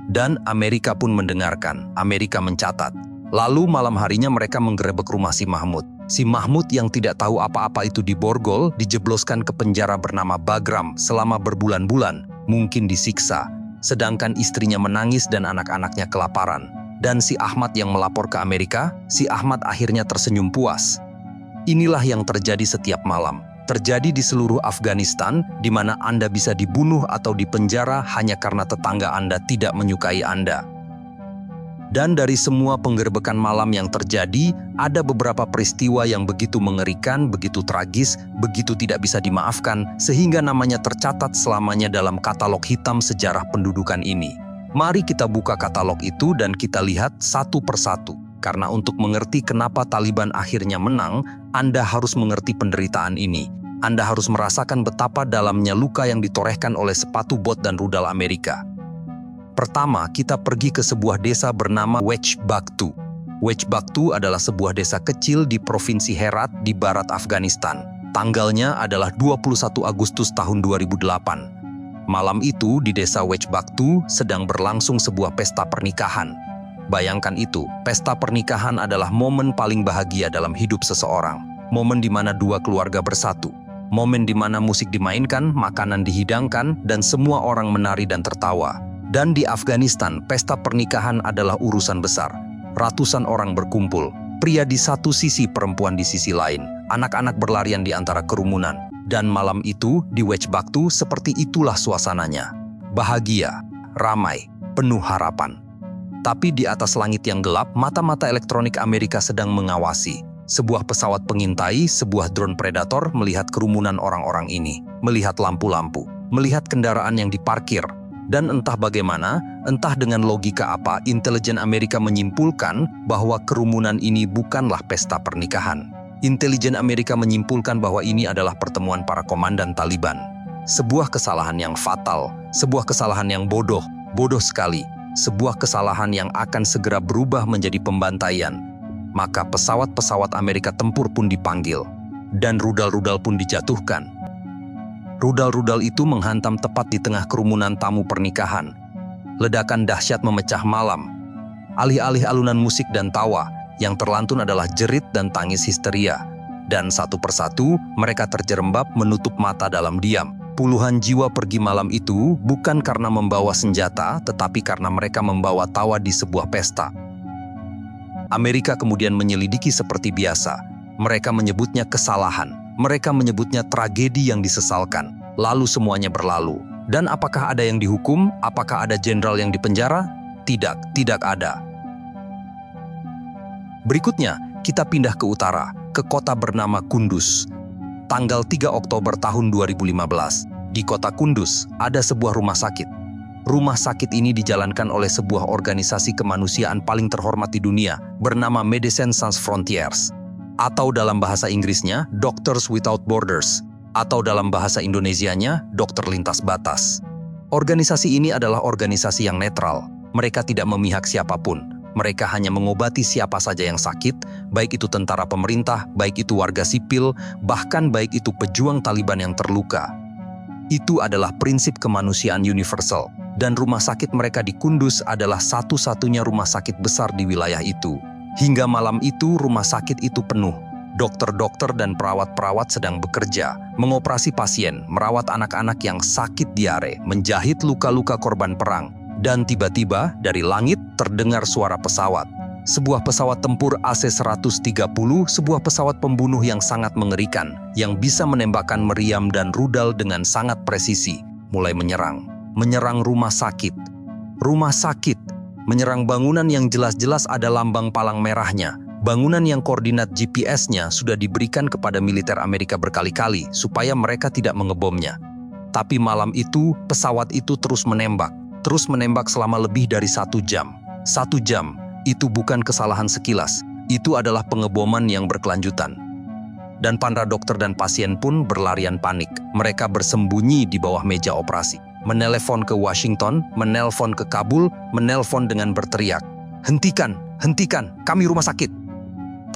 Dan Amerika pun mendengarkan. Amerika mencatat. Lalu malam harinya mereka menggerebek rumah si Mahmud. Si Mahmud yang tidak tahu apa-apa itu diborgol, dijebloskan ke penjara bernama Bagram selama berbulan-bulan, mungkin disiksa. Sedangkan istrinya menangis dan anak-anaknya kelaparan. Dan si Ahmad yang melapor ke Amerika, si Ahmad akhirnya tersenyum puas. Inilah yang terjadi setiap malam. Terjadi di seluruh Afghanistan, di mana Anda bisa dibunuh atau dipenjara hanya karena tetangga Anda tidak menyukai Anda. Dan dari semua penggerbekan malam yang terjadi, ada beberapa peristiwa yang begitu mengerikan, begitu tragis, begitu tidak bisa dimaafkan, sehingga namanya tercatat selamanya dalam katalog hitam sejarah pendudukan ini. Mari kita buka katalog itu dan kita lihat satu persatu. Karena untuk mengerti kenapa Taliban akhirnya menang, Anda harus mengerti penderitaan ini. Anda harus merasakan betapa dalamnya luka yang ditorehkan oleh sepatu bot dan rudal Amerika. Pertama, kita pergi ke sebuah desa bernama Wechbagtu. Wechbagtu adalah sebuah desa kecil di Provinsi Herat di barat Afghanistan. Tanggalnya adalah 21 Agustus tahun 2008. Malam itu di desa Wechbagtu sedang berlangsung sebuah pesta pernikahan. Bayangkan itu, pesta pernikahan adalah momen paling bahagia dalam hidup seseorang. Momen di mana dua keluarga bersatu. Momen di mana musik dimainkan, makanan dihidangkan, dan semua orang menari dan tertawa. Dan di Afghanistan, pesta pernikahan adalah urusan besar. Ratusan orang berkumpul, pria di satu sisi, perempuan di sisi lain. Anak-anak berlarian di antara kerumunan. Dan malam itu, di Wechbagtu, seperti itulah suasananya. Bahagia, ramai, penuh harapan. Tapi di atas langit yang gelap, mata-mata elektronik Amerika sedang mengawasi. Sebuah pesawat pengintai, sebuah drone predator melihat kerumunan orang-orang ini. Melihat lampu-lampu, melihat kendaraan yang diparkir. Dan entah bagaimana, entah dengan logika apa, intelijen Amerika menyimpulkan bahwa kerumunan ini bukanlah pesta pernikahan. Intelijen Amerika menyimpulkan bahwa ini adalah pertemuan para komandan Taliban. Sebuah kesalahan yang fatal, sebuah kesalahan yang bodoh sekali, sebuah kesalahan yang akan segera berubah menjadi pembantaian. Maka pesawat-pesawat Amerika tempur pun dipanggil, dan rudal-rudal pun dijatuhkan. Rudal-rudal itu menghantam tepat di tengah kerumunan tamu pernikahan. Ledakan dahsyat memecah malam. Alih-alih alunan musik dan tawa, yang terlantun adalah jerit dan tangis histeria. Dan satu persatu, mereka terjerembab menutup mata dalam diam. Puluhan jiwa pergi malam itu bukan karena membawa senjata, tetapi karena mereka membawa tawa di sebuah pesta. Amerika kemudian menyelidiki seperti biasa. Mereka menyebutnya kesalahan. Mereka menyebutnya tragedi yang disesalkan. Lalu semuanya berlalu. Dan apakah ada yang dihukum? Apakah ada jenderal yang dipenjara? Tidak, tidak ada. Berikutnya, kita pindah ke utara, ke kota bernama Kunduz. Tanggal 3 Oktober tahun 2015, di kota Kunduz, ada sebuah rumah sakit. Rumah sakit ini dijalankan oleh sebuah organisasi kemanusiaan paling terhormat di dunia, bernama Médecins Sans Frontières, atau dalam bahasa Inggrisnya, Doctors Without Borders, atau dalam bahasa Indonesianya, Dokter Lintas Batas. Organisasi ini adalah organisasi yang netral. Mereka tidak memihak siapapun. Mereka hanya mengobati siapa saja yang sakit, baik itu tentara pemerintah, baik itu warga sipil, bahkan baik itu pejuang Taliban yang terluka. Itu adalah prinsip kemanusiaan universal, dan rumah sakit mereka di Kunduz adalah satu-satunya rumah sakit besar di wilayah itu. Hingga malam itu, rumah sakit itu penuh. Dokter-dokter dan perawat-perawat sedang bekerja, mengoperasi pasien, merawat anak-anak yang sakit diare, menjahit luka-luka korban perang. Dan tiba-tiba, dari langit terdengar suara pesawat. Sebuah pesawat tempur AC-130, sebuah pesawat pembunuh yang sangat mengerikan, yang bisa menembakkan meriam dan rudal dengan sangat presisi, mulai menyerang. Menyerang rumah sakit. Rumah sakit. Menyerang bangunan yang jelas-jelas ada lambang palang merahnya. Bangunan yang koordinat GPS-nya sudah diberikan kepada militer Amerika berkali-kali supaya mereka tidak mengebomnya. Tapi malam itu, pesawat itu terus menembak selama lebih dari 1 jam. 1 jam, itu bukan kesalahan sekilas, itu adalah pengeboman yang berkelanjutan. Dan para dokter dan pasien pun berlarian panik. Mereka bersembunyi di bawah meja operasi. Menelpon ke Washington, menelpon ke Kabul, menelpon dengan berteriak, "Hentikan, hentikan, kami rumah sakit."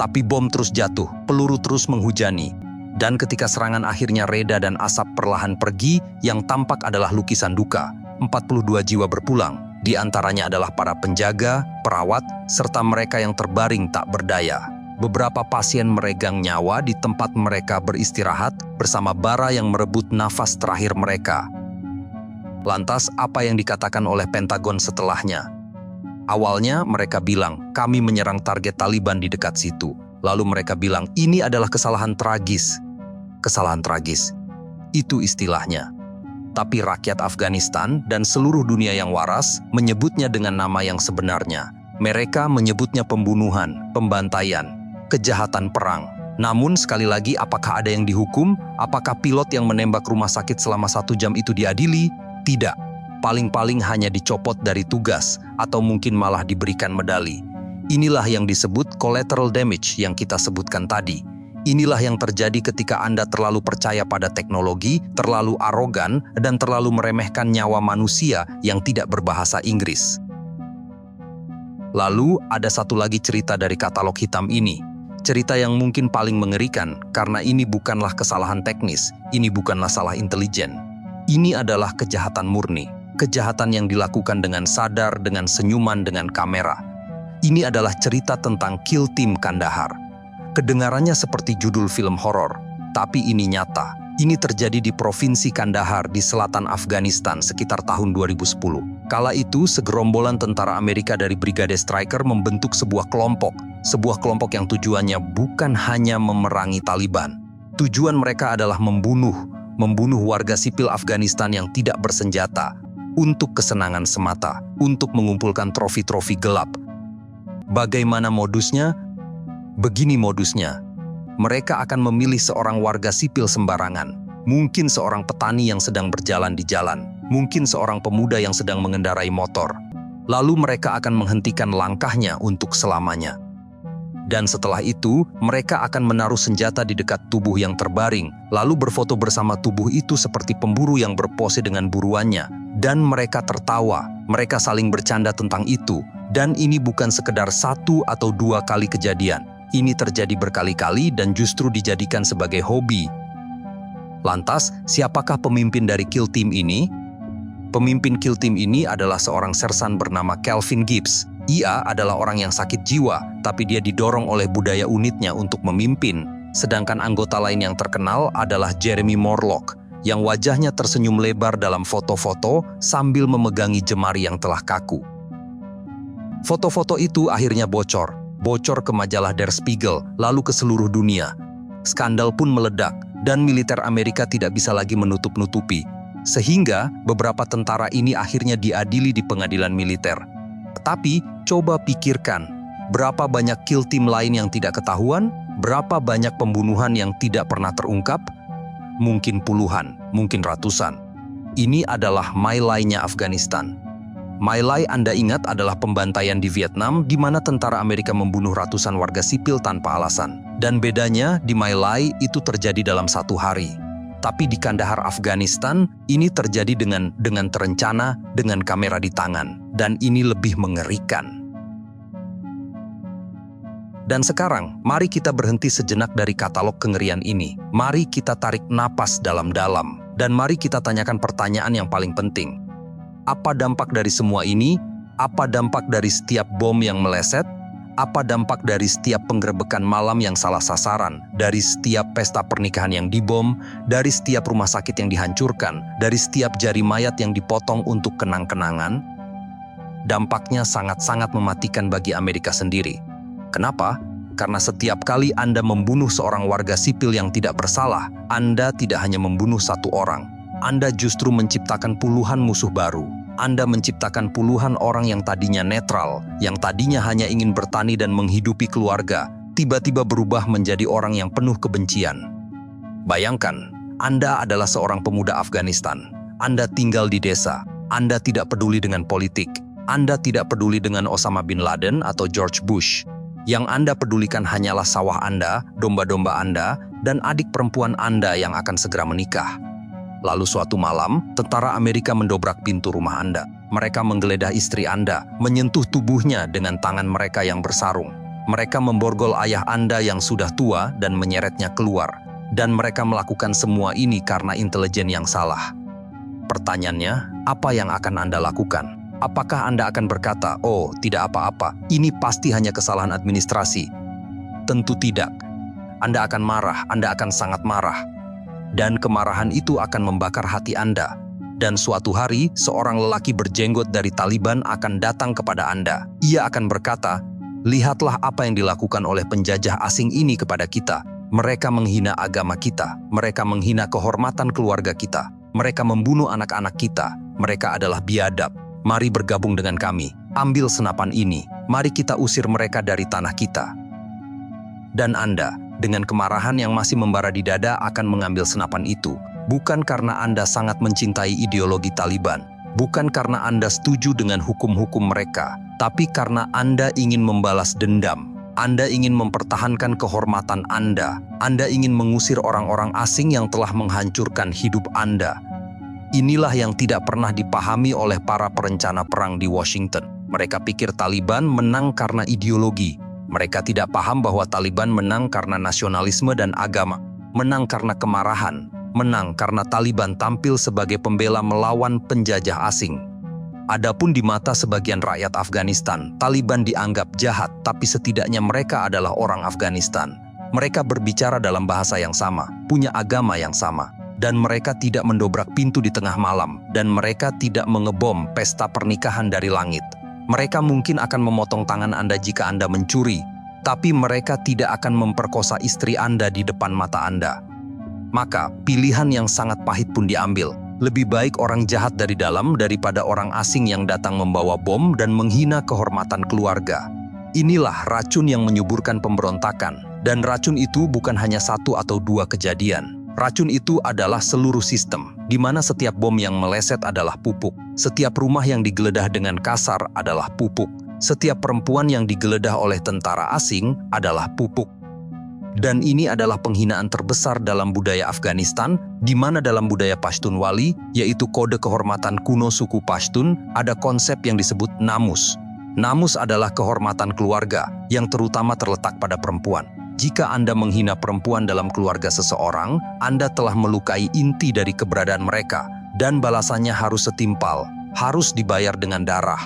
Tapi bom terus jatuh, peluru terus menghujani. Dan ketika serangan akhirnya reda dan asap perlahan pergi, yang tampak adalah lukisan duka. 42 jiwa berpulang, di antaranya adalah para penjaga, perawat, serta mereka yang terbaring tak berdaya. Beberapa pasien meregang nyawa di tempat mereka beristirahat bersama bara yang merebut nafas terakhir mereka. Lantas, apa yang dikatakan oleh Pentagon setelahnya? Awalnya mereka bilang, kami menyerang target Taliban di dekat situ. Lalu mereka bilang, ini adalah kesalahan tragis. Kesalahan tragis. Itu istilahnya. Tapi rakyat Afghanistan dan seluruh dunia yang waras menyebutnya dengan nama yang sebenarnya. Mereka menyebutnya pembunuhan, pembantaian, kejahatan perang. Namun sekali lagi, apakah ada yang dihukum? Apakah pilot yang menembak rumah sakit selama 1 jam itu diadili? Tidak. Paling-paling hanya dicopot dari tugas atau mungkin malah diberikan medali. Inilah yang disebut collateral damage yang kita sebutkan tadi. Inilah yang terjadi ketika Anda terlalu percaya pada teknologi, terlalu arogan, dan terlalu meremehkan nyawa manusia yang tidak berbahasa Inggris. Lalu ada satu lagi cerita dari katalog hitam ini. Cerita yang mungkin paling mengerikan karena ini bukanlah kesalahan teknis, ini bukanlah salah intelijen. Ini adalah kejahatan murni. Kejahatan yang dilakukan dengan sadar, dengan senyuman, dengan kamera. Ini adalah cerita tentang Kill Team Kandahar. Kedengarannya seperti judul film horor, tapi ini nyata. Ini terjadi di Provinsi Kandahar di selatan Afghanistan sekitar tahun 2010. Kala itu, segerombolan tentara Amerika dari Brigade Stryker membentuk sebuah kelompok yang tujuannya bukan hanya memerangi Taliban. Tujuan mereka adalah membunuh warga sipil Afghanistan yang tidak bersenjata, untuk kesenangan semata, untuk mengumpulkan trofi-trofi gelap. Bagaimana modusnya? Begini modusnya. Mereka akan memilih seorang warga sipil sembarangan, mungkin seorang petani yang sedang berjalan di jalan, mungkin seorang pemuda yang sedang mengendarai motor. Lalu mereka akan menghentikan langkahnya untuk selamanya. Dan setelah itu, mereka akan menaruh senjata di dekat tubuh yang terbaring, lalu berfoto bersama tubuh itu seperti pemburu yang berpose dengan buruannya. Dan mereka tertawa, mereka saling bercanda tentang itu. Dan ini bukan sekedar 1 atau 2 kali kejadian. Ini terjadi berkali-kali dan justru dijadikan sebagai hobi. Lantas, siapakah pemimpin dari Kill Team ini? Pemimpin Kill Team ini adalah seorang sersan bernama Calvin Gibbs. Ia adalah orang yang sakit jiwa, tapi dia didorong oleh budaya unitnya untuk memimpin. Sedangkan anggota lain yang terkenal adalah Jeremy Morlock, yang wajahnya tersenyum lebar dalam foto-foto sambil memegangi jemari yang telah kaku. Foto-foto itu akhirnya bocor ke majalah Der Spiegel, lalu ke seluruh dunia. Skandal pun meledak, dan militer Amerika tidak bisa lagi menutup-nutupi. Sehingga beberapa tentara ini akhirnya diadili di pengadilan militer. Tetapi, coba pikirkan, berapa banyak kill team lain yang tidak ketahuan? Berapa banyak pembunuhan yang tidak pernah terungkap? mungkin puluhan, mungkin ratusan. Ini adalah My Lai-nya Afghanistan. My Lai Anda ingat adalah pembantaian di Vietnam di mana tentara Amerika membunuh ratusan warga sipil tanpa alasan. Dan bedanya di My Lai itu terjadi dalam 1 hari. Tapi di Kandahar, Afghanistan, ini terjadi dengan terencana, dengan kamera di tangan. Dan ini lebih mengerikan. Dan sekarang, mari kita berhenti sejenak dari katalog kengerian ini. Mari kita tarik napas dalam-dalam. Dan mari kita tanyakan pertanyaan yang paling penting. Apa dampak dari semua ini? Apa dampak dari setiap bom yang meleset? Apa dampak dari setiap penggerebekan malam yang salah sasaran? Dari setiap pesta pernikahan yang dibom? Dari setiap rumah sakit yang dihancurkan? Dari setiap jari mayat yang dipotong untuk kenang-kenangan? Dampaknya sangat-sangat mematikan bagi Amerika sendiri. Kenapa? Karena setiap kali Anda membunuh seorang warga sipil yang tidak bersalah, Anda tidak hanya membunuh 1 orang. Anda justru menciptakan puluhan musuh baru. Anda menciptakan puluhan orang yang tadinya netral, yang tadinya hanya ingin bertani dan menghidupi keluarga, tiba-tiba berubah menjadi orang yang penuh kebencian. Bayangkan, Anda adalah seorang pemuda Afghanistan. Anda tinggal di desa. Anda tidak peduli dengan politik. Anda tidak peduli dengan Osama bin Laden atau George Bush. Yang Anda pedulikan hanyalah sawah Anda, domba-domba Anda, dan adik perempuan Anda yang akan segera menikah. Lalu suatu malam, tentara Amerika mendobrak pintu rumah Anda. Mereka menggeledah istri Anda, menyentuh tubuhnya dengan tangan mereka yang bersarung. Mereka memborgol ayah Anda yang sudah tua dan menyeretnya keluar. Dan mereka melakukan semua ini karena intelijen yang salah. Pertanyaannya, apa yang akan Anda lakukan? Apakah Anda akan berkata, "Oh, tidak apa-apa, ini pasti hanya kesalahan administrasi"? Tentu tidak. Anda akan marah, Anda akan sangat marah. Dan kemarahan itu akan membakar hati Anda. Dan suatu hari, seorang lelaki berjenggot dari Taliban akan datang kepada Anda. Ia akan berkata, "Lihatlah apa yang dilakukan oleh penjajah asing ini kepada kita. Mereka menghina agama kita. Mereka menghina kehormatan keluarga kita. Mereka membunuh anak-anak kita. Mereka adalah biadab. Mari bergabung dengan kami. Ambil senapan ini. Mari kita usir mereka dari tanah kita." Dan Anda, dengan kemarahan yang masih membara di dada akan mengambil senapan itu. Bukan karena Anda sangat mencintai ideologi Taliban. Bukan karena Anda setuju dengan hukum-hukum mereka. Tapi karena Anda ingin membalas dendam. Anda ingin mempertahankan kehormatan Anda. Anda ingin mengusir orang-orang asing yang telah menghancurkan hidup Anda. Inilah yang tidak pernah dipahami oleh para perencana perang di Washington. Mereka pikir Taliban menang karena ideologi. Mereka tidak paham bahwa Taliban menang karena nasionalisme dan agama. Menang karena kemarahan. Menang karena Taliban tampil sebagai pembela melawan penjajah asing. Adapun di mata sebagian rakyat Afghanistan, Taliban dianggap jahat, tapi setidaknya mereka adalah orang Afghanistan. Mereka berbicara dalam bahasa yang sama, punya agama yang sama. Dan mereka tidak mendobrak pintu di tengah malam, dan mereka tidak mengebom pesta pernikahan dari langit. Mereka mungkin akan memotong tangan Anda jika Anda mencuri, tapi mereka tidak akan memperkosa istri Anda di depan mata Anda. Maka, pilihan yang sangat pahit pun diambil. Lebih baik orang jahat dari dalam daripada orang asing yang datang membawa bom dan menghina kehormatan keluarga. Inilah racun yang menyuburkan pemberontakan, dan racun itu bukan hanya 1 atau 2 kejadian. Racun itu adalah seluruh sistem, di mana setiap bom yang meleset adalah pupuk. Setiap rumah yang digeledah dengan kasar adalah pupuk. Setiap perempuan yang digeledah oleh tentara asing adalah pupuk. Dan ini adalah penghinaan terbesar dalam budaya Afghanistan, di mana dalam budaya Pashtunwali, yaitu kode kehormatan kuno suku Pashtun, ada konsep yang disebut namus. Namus adalah kehormatan keluarga, yang terutama terletak pada perempuan. Jika Anda menghina perempuan dalam keluarga seseorang, Anda telah melukai inti dari keberadaan mereka, dan balasannya harus setimpal, harus dibayar dengan darah.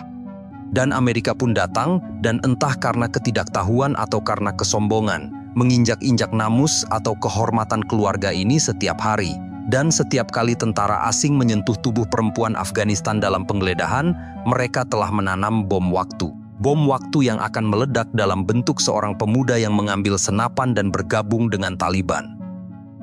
Dan Amerika pun datang, dan entah karena ketidaktahuan atau karena kesombongan, menginjak-injak namus atau kehormatan keluarga ini setiap hari. Dan setiap kali tentara asing menyentuh tubuh perempuan Afghanistan dalam penggeledahan, mereka telah menanam bom waktu. Bom waktu yang akan meledak dalam bentuk seorang pemuda yang mengambil senapan dan bergabung dengan Taliban.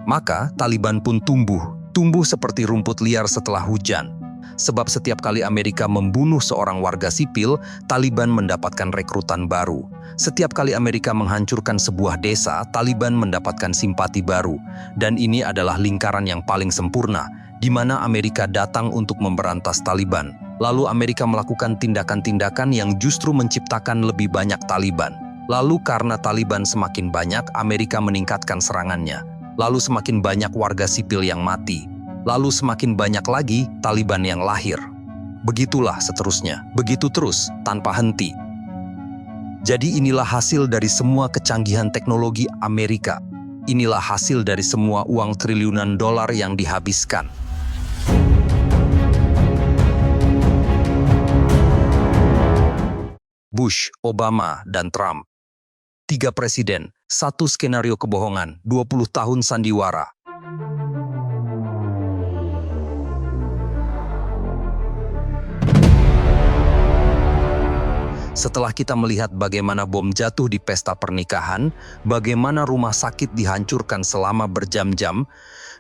Maka, Taliban pun tumbuh seperti rumput liar setelah hujan. Sebab setiap kali Amerika membunuh seorang warga sipil, Taliban mendapatkan rekrutan baru. Setiap kali Amerika menghancurkan sebuah desa, Taliban mendapatkan simpati baru. Dan ini adalah lingkaran yang paling sempurna, di mana Amerika datang untuk memberantas Taliban. Lalu Amerika melakukan tindakan-tindakan yang justru menciptakan lebih banyak Taliban. Lalu karena Taliban semakin banyak, Amerika meningkatkan serangannya. Lalu semakin banyak warga sipil yang mati. Lalu semakin banyak lagi Taliban yang lahir. Begitulah seterusnya, begitu terus, tanpa henti. Jadi inilah hasil dari semua kecanggihan teknologi Amerika. Inilah hasil dari semua uang triliunan dolar yang dihabiskan. Bush, Obama, dan Trump. 3 presiden, 1 skenario kebohongan, 20 tahun sandiwara. Setelah kita melihat bagaimana bom jatuh di pesta pernikahan, bagaimana rumah sakit dihancurkan selama berjam-jam,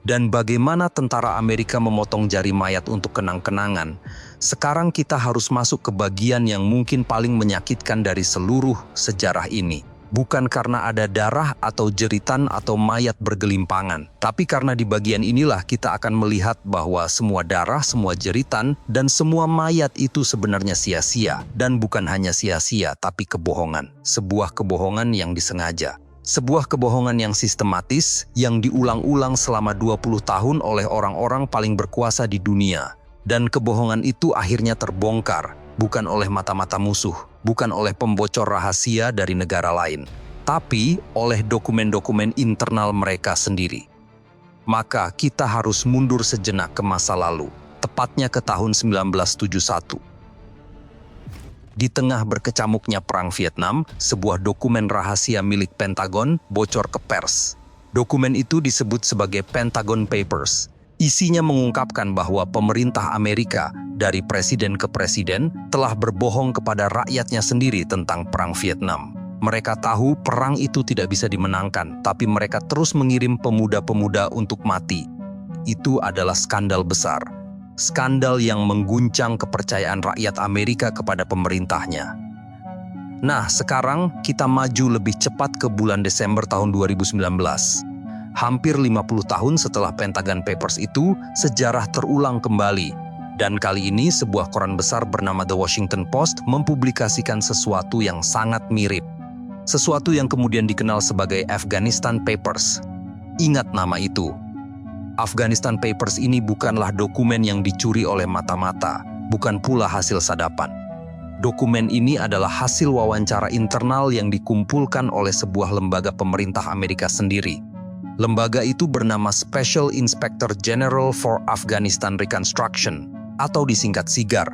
dan bagaimana tentara Amerika memotong jari mayat untuk kenang-kenangan, sekarang kita harus masuk ke bagian yang mungkin paling menyakitkan dari seluruh sejarah ini. Bukan karena ada darah atau jeritan atau mayat bergelimpangan, tapi karena di bagian inilah kita akan melihat bahwa semua darah, semua jeritan, dan semua mayat itu sebenarnya sia-sia. Dan bukan hanya sia-sia, tapi kebohongan. Sebuah kebohongan yang disengaja. Sebuah kebohongan yang sistematis, yang diulang-ulang selama 20 tahun oleh orang-orang paling berkuasa di dunia. Dan kebohongan itu akhirnya terbongkar, bukan oleh mata-mata musuh, bukan oleh pembocor rahasia dari negara lain, tapi oleh dokumen-dokumen internal mereka sendiri. Maka kita harus mundur sejenak ke masa lalu, tepatnya ke tahun 1971. Di tengah berkecamuknya Perang Vietnam, sebuah dokumen rahasia milik Pentagon bocor ke pers. Dokumen itu disebut sebagai Pentagon Papers. Isinya mengungkapkan bahwa pemerintah Amerika, dari presiden ke presiden, telah berbohong kepada rakyatnya sendiri tentang Perang Vietnam. Mereka tahu perang itu tidak bisa dimenangkan, tapi mereka terus mengirim pemuda-pemuda untuk mati. Itu adalah skandal besar. Skandal yang mengguncang kepercayaan rakyat Amerika kepada pemerintahnya. Nah, sekarang kita maju lebih cepat ke bulan Desember tahun 2019. Hampir 50 tahun setelah Pentagon Papers itu, sejarah terulang kembali. Dan kali ini sebuah koran besar bernama The Washington Post mempublikasikan sesuatu yang sangat mirip. Sesuatu yang kemudian dikenal sebagai Afghanistan Papers. Ingat nama itu. Afghanistan Papers ini bukanlah dokumen yang dicuri oleh mata-mata, bukan pula hasil sadapan. Dokumen ini adalah hasil wawancara internal yang dikumpulkan oleh sebuah lembaga pemerintah Amerika sendiri. Lembaga itu bernama Special Inspector General for Afghanistan Reconstruction, atau disingkat SIGAR.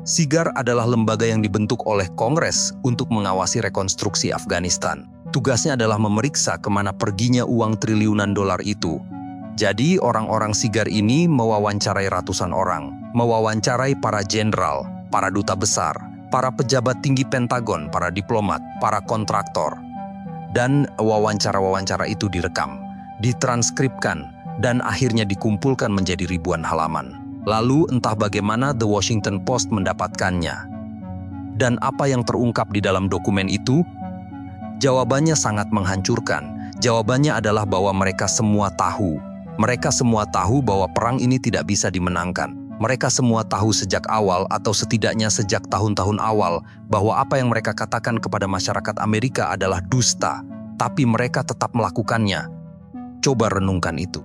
SIGAR adalah lembaga yang dibentuk oleh Kongres untuk mengawasi rekonstruksi Afghanistan. Tugasnya adalah memeriksa kemana perginya uang triliunan dolar itu. Jadi orang-orang SIGAR ini mewawancarai ratusan orang, mewawancarai para jenderal, para duta besar, para pejabat tinggi Pentagon, para diplomat, para kontraktor. Dan wawancara-wawancara itu direkam, ditranskripkan, dan akhirnya dikumpulkan menjadi ribuan halaman. Lalu entah bagaimana The Washington Post mendapatkannya. Dan apa yang terungkap di dalam dokumen itu? Jawabannya sangat menghancurkan. Jawabannya adalah bahwa mereka semua tahu. Mereka semua tahu bahwa perang ini tidak bisa dimenangkan. Mereka semua tahu sejak awal atau setidaknya sejak tahun-tahun awal bahwa apa yang mereka katakan kepada masyarakat Amerika adalah dusta. Tapi mereka tetap melakukannya. Coba renungkan itu.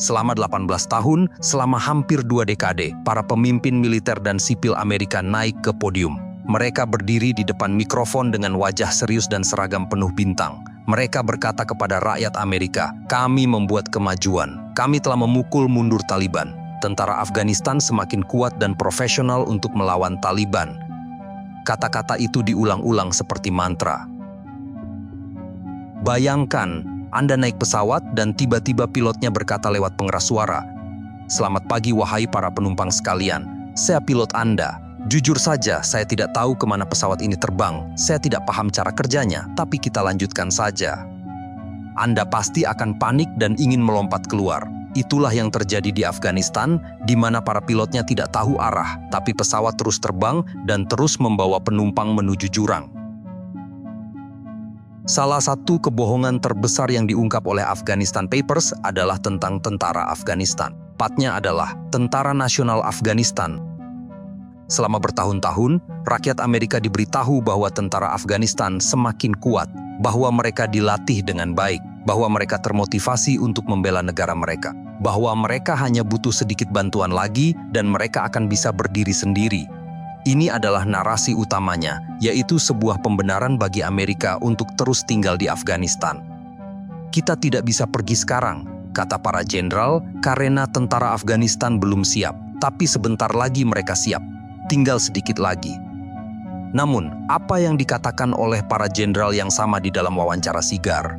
Selama 18 tahun, selama hampir 2 dekade, para pemimpin militer dan sipil Amerika naik ke podium. Mereka berdiri di depan mikrofon dengan wajah serius dan seragam penuh bintang. Mereka berkata kepada rakyat Amerika, "Kami membuat kemajuan. Kami telah memukul mundur Taliban. Tentara Afghanistan semakin kuat dan profesional untuk melawan Taliban." Kata-kata itu diulang-ulang seperti mantra. Bayangkan, Anda naik pesawat dan tiba-tiba pilotnya berkata lewat pengeras suara, "Selamat pagi wahai para penumpang sekalian, saya pilot Anda. Jujur saja, saya tidak tahu kemana pesawat ini terbang. Saya tidak paham cara kerjanya, tapi kita lanjutkan saja." Anda pasti akan panik dan ingin melompat keluar. Itulah yang terjadi di Afghanistan, di mana para pilotnya tidak tahu arah, tapi pesawat terus terbang dan terus membawa penumpang menuju jurang. Salah satu kebohongan terbesar yang diungkap oleh Afghanistan Papers adalah tentang tentara Afghanistan. Tepatnya adalah Tentara Nasional Afghanistan. Selama bertahun-tahun, rakyat Amerika diberitahu bahwa tentara Afghanistan semakin kuat, bahwa mereka dilatih dengan baik, bahwa mereka termotivasi untuk membela negara mereka, bahwa mereka hanya butuh sedikit bantuan lagi dan mereka akan bisa berdiri sendiri. Ini adalah narasi utamanya, yaitu sebuah pembenaran bagi Amerika untuk terus tinggal di Afghanistan. Kita tidak bisa pergi sekarang, kata para jenderal, karena tentara Afghanistan belum siap, tapi sebentar lagi mereka siap, tinggal sedikit lagi. Namun, apa yang dikatakan oleh para jenderal yang sama di dalam wawancara Sigar?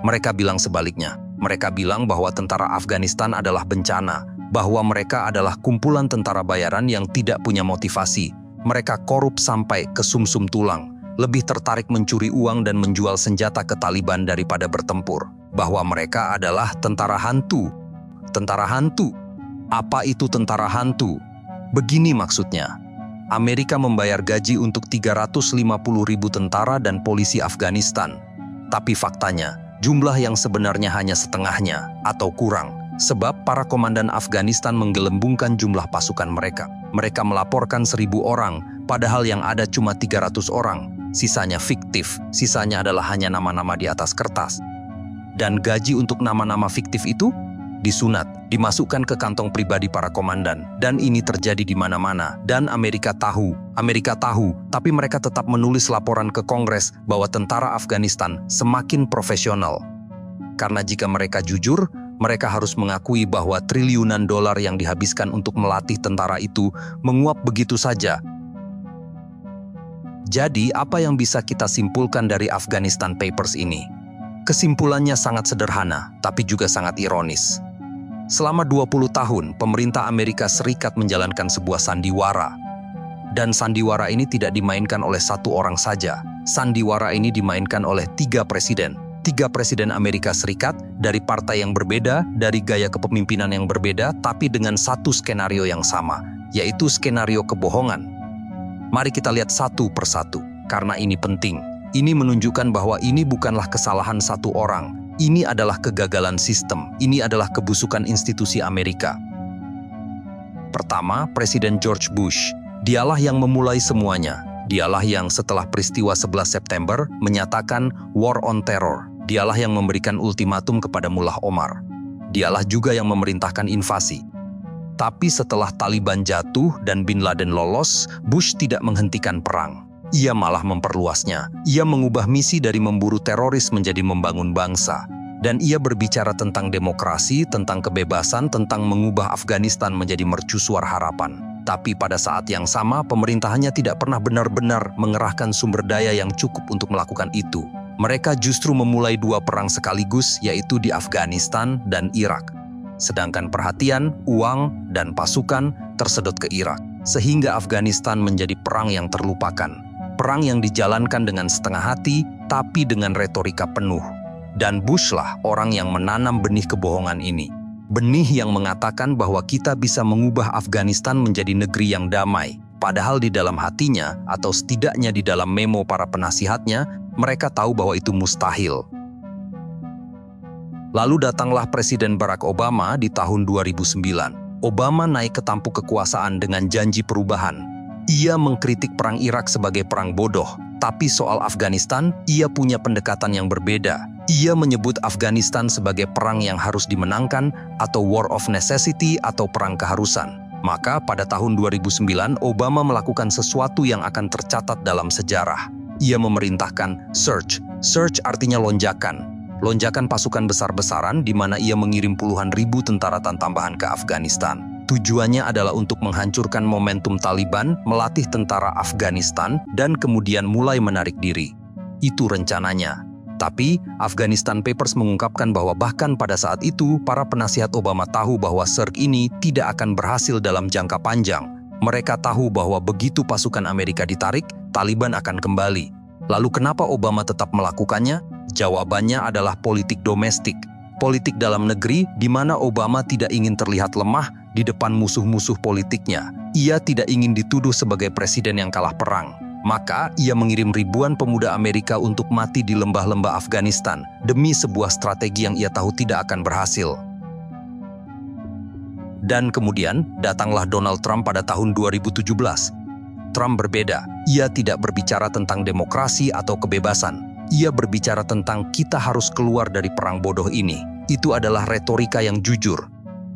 Mereka bilang sebaliknya. Mereka bilang bahwa tentara Afghanistan adalah bencana, bahwa mereka adalah kumpulan tentara bayaran yang tidak punya motivasi. Mereka korup sampai ke sumsum tulang, lebih tertarik mencuri uang dan menjual senjata ke Taliban daripada bertempur. Bahwa mereka adalah tentara hantu. Tentara hantu. Apa itu tentara hantu? Begini maksudnya. Amerika membayar gaji untuk 350.000 tentara dan polisi Afghanistan. Tapi faktanya, jumlah yang sebenarnya hanya setengahnya atau kurang. Sebab para komandan Afghanistan menggelembungkan jumlah pasukan mereka. Mereka melaporkan 1.000 orang, padahal yang ada cuma 300 orang. Sisanya fiktif, sisanya adalah hanya nama-nama di atas kertas. Dan gaji untuk nama-nama fiktif itu disunat, dimasukkan ke kantong pribadi para komandan. Dan ini terjadi di mana-mana. Dan Amerika tahu, tapi mereka tetap menulis laporan ke Kongres bahwa tentara Afghanistan semakin profesional. Karena jika mereka jujur, mereka harus mengakui bahwa triliunan dolar yang dihabiskan untuk melatih tentara itu menguap begitu saja. Jadi, apa yang bisa kita simpulkan dari Afghanistan Papers ini? Kesimpulannya sangat sederhana, tapi juga sangat ironis. Selama 20 tahun, pemerintah Amerika Serikat menjalankan sebuah sandiwara. Dan sandiwara ini tidak dimainkan oleh satu orang saja. Sandiwara ini dimainkan oleh 3 presiden. 3 presiden Amerika Serikat dari partai yang berbeda, dari gaya kepemimpinan yang berbeda, tapi dengan satu skenario yang sama, yaitu skenario kebohongan. Mari kita lihat satu persatu, karena ini penting. Ini menunjukkan bahwa ini bukanlah kesalahan satu orang. Ini adalah kegagalan sistem. Ini adalah kebusukan institusi Amerika. Pertama, Presiden George Bush. Dialah yang memulai semuanya. Dialah yang setelah peristiwa 11 September menyatakan war on terror. Dialah yang memberikan ultimatum kepada Mullah Omar. Dialah juga yang memerintahkan invasi. Tapi setelah Taliban jatuh dan Bin Laden lolos, Bush tidak menghentikan perang. Ia malah memperluasnya. Ia mengubah misi dari memburu teroris menjadi membangun bangsa. Dan ia berbicara tentang demokrasi, tentang kebebasan, tentang mengubah Afghanistan menjadi mercusuar harapan. Tapi pada saat yang sama, pemerintahannya tidak pernah benar-benar mengerahkan sumber daya yang cukup untuk melakukan itu. Mereka justru memulai 2 perang sekaligus, yaitu di Afghanistan dan Irak. Sedangkan perhatian, uang, dan pasukan tersedot ke Irak. Sehingga Afghanistan menjadi perang yang terlupakan. Perang yang dijalankan dengan setengah hati, tapi dengan retorika penuh. Dan Bushlah orang yang menanam benih kebohongan ini. Benih yang mengatakan bahwa kita bisa mengubah Afghanistan menjadi negeri yang damai. Padahal di dalam hatinya, atau setidaknya di dalam memo para penasihatnya, mereka tahu bahwa itu mustahil. Lalu datanglah Presiden Barack Obama di tahun 2009. Obama naik ke tampuk kekuasaan dengan janji perubahan. Ia mengkritik perang Irak sebagai perang bodoh, tapi soal Afghanistan, ia punya pendekatan yang berbeda. Ia menyebut Afghanistan sebagai perang yang harus dimenangkan atau war of necessity atau perang keharusan. Maka pada tahun 2009, Obama melakukan sesuatu yang akan tercatat dalam sejarah. Ia memerintahkan surge. Surge artinya lonjakan. Lonjakan pasukan besar-besaran di mana ia mengirim puluhan ribu tentara tambahan ke Afghanistan. Tujuannya adalah untuk menghancurkan momentum Taliban, melatih tentara Afghanistan, dan kemudian mulai menarik diri. Itu rencananya. Tapi, Afghanistan Papers mengungkapkan bahwa bahkan pada saat itu, para penasihat Obama tahu bahwa surge ini tidak akan berhasil dalam jangka panjang. Mereka tahu bahwa begitu pasukan Amerika ditarik, Taliban akan kembali. Lalu kenapa Obama tetap melakukannya? Jawabannya adalah politik domestik. Politik dalam negeri di mana Obama tidak ingin terlihat lemah di depan musuh-musuh politiknya. Ia tidak ingin dituduh sebagai presiden yang kalah perang. Maka ia mengirim ribuan pemuda Amerika untuk mati di lembah-lembah Afghanistan demi sebuah strategi yang ia tahu tidak akan berhasil. Dan kemudian datanglah Donald Trump pada tahun 2017. Trump berbeda. Ia tidak berbicara tentang demokrasi atau kebebasan. Ia berbicara tentang kita harus keluar dari perang bodoh ini. Itu adalah retorika yang jujur.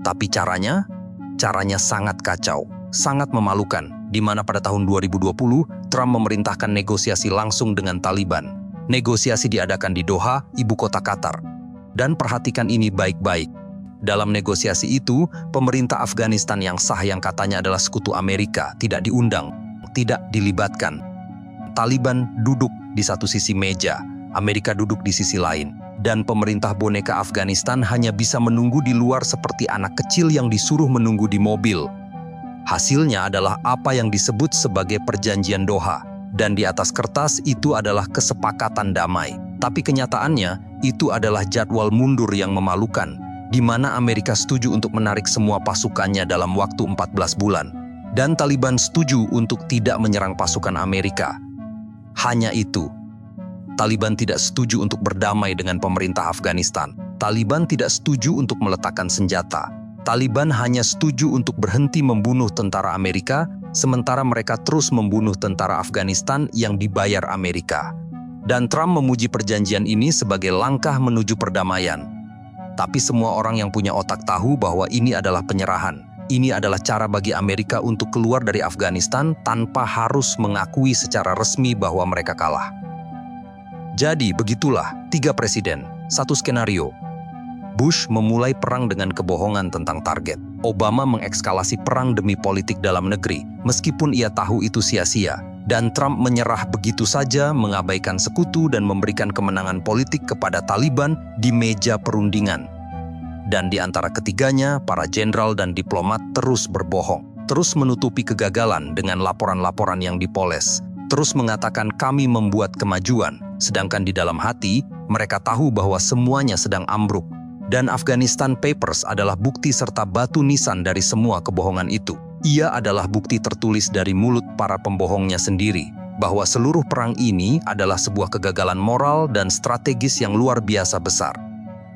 Tapi caranya sangat kacau, sangat memalukan, di mana pada tahun 2020, Trump memerintahkan negosiasi langsung dengan Taliban. Negosiasi diadakan di Doha, ibu kota Qatar. Dan perhatikan ini baik-baik. Dalam negosiasi itu, pemerintah Afghanistan yang sah yang katanya adalah sekutu Amerika tidak diundang, tidak dilibatkan. Taliban duduk di satu sisi meja, Amerika duduk di sisi lain, dan pemerintah boneka Afghanistan hanya bisa menunggu di luar seperti anak kecil yang disuruh menunggu di mobil. Hasilnya adalah apa yang disebut sebagai perjanjian Doha, dan di atas kertas itu adalah kesepakatan damai. Tapi kenyataannya, itu adalah jadwal mundur yang memalukan, di mana Amerika setuju untuk menarik semua pasukannya dalam waktu 14 bulan, dan Taliban setuju untuk tidak menyerang pasukan Amerika. Hanya itu. Taliban tidak setuju untuk berdamai dengan pemerintah Afghanistan. Taliban tidak setuju untuk meletakkan senjata. Taliban hanya setuju untuk berhenti membunuh tentara Amerika, sementara mereka terus membunuh tentara Afghanistan yang dibayar Amerika. Dan Trump memuji perjanjian ini sebagai langkah menuju perdamaian. Tapi semua orang yang punya otak tahu bahwa ini adalah penyerahan. Ini adalah cara bagi Amerika untuk keluar dari Afghanistan tanpa harus mengakui secara resmi bahwa mereka kalah. Jadi begitulah 3 presiden, 1 skenario. Bush memulai perang dengan kebohongan tentang target. Obama mengekskalasi perang demi politik dalam negeri, meskipun ia tahu itu sia-sia. Dan Trump menyerah begitu saja, mengabaikan sekutu dan memberikan kemenangan politik kepada Taliban di meja perundingan. Dan di antara ketiganya, para jenderal dan diplomat terus berbohong, terus menutupi kegagalan dengan laporan-laporan yang dipoles, terus mengatakan kami membuat kemajuan, sedangkan di dalam hati, mereka tahu bahwa semuanya sedang ambruk. Dan Afghanistan Papers adalah bukti serta batu nisan dari semua kebohongan itu. Ia adalah bukti tertulis dari mulut para pembohongnya sendiri, bahwa seluruh perang ini adalah sebuah kegagalan moral dan strategis yang luar biasa besar.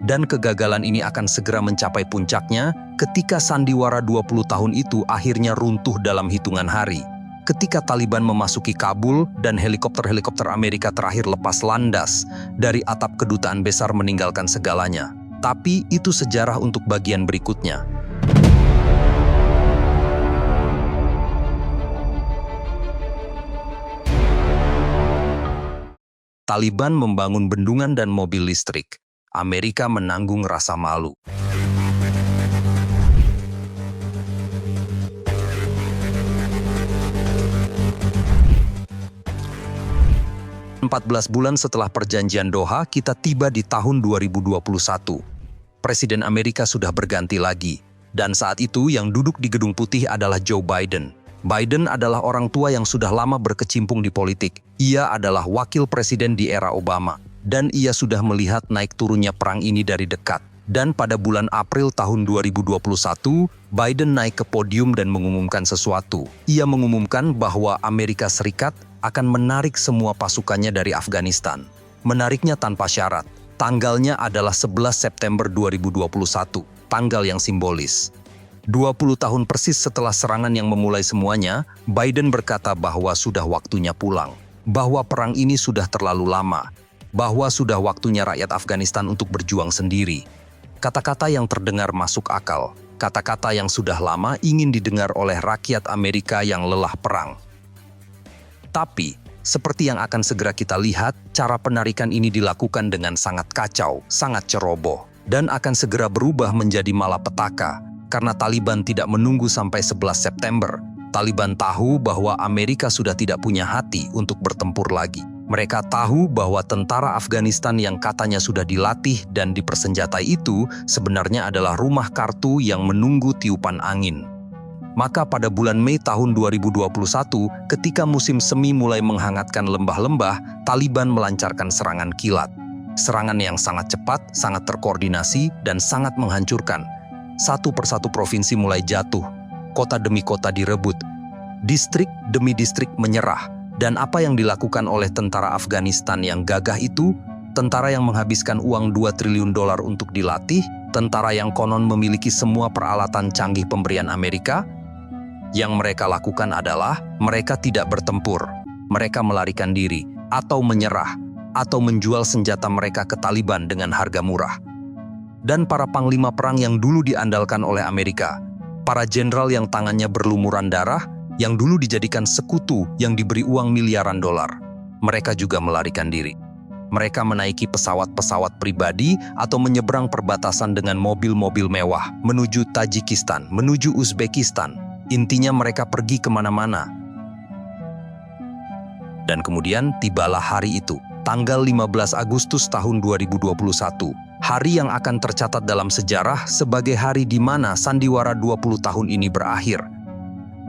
Dan kegagalan ini akan segera mencapai puncaknya ketika sandiwara 20 tahun itu akhirnya runtuh dalam hitungan hari. Ketika Taliban memasuki Kabul dan helikopter-helikopter Amerika terakhir lepas landas dari atap kedutaan besar meninggalkan segalanya. Tapi itu sejarah untuk bagian berikutnya. Taliban membangun bendungan dan mobil listrik. Amerika menanggung rasa malu. Empat 14 bulan setelah perjanjian Doha, kita tiba di tahun 2021. Presiden Amerika sudah berganti lagi. Dan saat itu yang duduk di Gedung Putih adalah Joe Biden. Biden adalah orang tua yang sudah lama berkecimpung di politik. Ia adalah wakil presiden di era Obama. Dan ia sudah melihat naik turunnya perang ini dari dekat. Dan pada bulan April tahun 2021, Biden naik ke podium dan mengumumkan sesuatu. Ia mengumumkan bahwa Amerika Serikat akan menarik semua pasukannya dari Afghanistan. Menariknya tanpa syarat. Tanggalnya adalah 11 September 2021, tanggal yang simbolis. 20 tahun persis setelah serangan yang memulai semuanya, Biden berkata bahwa sudah waktunya pulang. Bahwa perang ini sudah terlalu lama. Bahwa sudah waktunya rakyat Afghanistan untuk berjuang sendiri. Kata-kata yang terdengar masuk akal. Kata-kata yang sudah lama ingin didengar oleh rakyat Amerika yang lelah perang. Tapi, seperti yang akan segera kita lihat, cara penarikan ini dilakukan dengan sangat kacau, sangat ceroboh, dan akan segera berubah menjadi malapetaka, karena Taliban tidak menunggu sampai 11 September. Taliban tahu bahwa Amerika sudah tidak punya hati untuk bertempur lagi. Mereka tahu bahwa tentara Afghanistan yang katanya sudah dilatih dan dipersenjatai itu sebenarnya adalah rumah kartu yang menunggu tiupan angin. Maka pada bulan Mei tahun 2021, ketika musim semi mulai menghangatkan lembah-lembah, Taliban melancarkan serangan kilat. Serangan yang sangat cepat, sangat terkoordinasi, dan sangat menghancurkan. Satu persatu provinsi mulai jatuh, kota demi kota direbut, distrik demi distrik menyerah. Dan apa yang dilakukan oleh tentara Afghanistan yang gagah itu, tentara yang menghabiskan uang 2 triliun dolar untuk dilatih, tentara yang konon memiliki semua peralatan canggih pemberian Amerika, yang mereka lakukan adalah mereka tidak bertempur, mereka melarikan diri, atau menyerah, atau menjual senjata mereka ke Taliban dengan harga murah. Dan para panglima perang yang dulu diandalkan oleh Amerika, para jenderal yang tangannya berlumuran darah, yang dulu dijadikan sekutu yang diberi uang miliaran dolar, mereka juga melarikan diri. Mereka menaiki pesawat-pesawat pribadi atau menyeberang perbatasan dengan mobil-mobil mewah menuju Tajikistan, menuju Uzbekistan. Intinya mereka pergi kemana-mana. Dan kemudian tibalah hari itu, tanggal 15 Agustus tahun 2021. Hari yang akan tercatat dalam sejarah sebagai hari di mana sandiwara 20 tahun ini berakhir.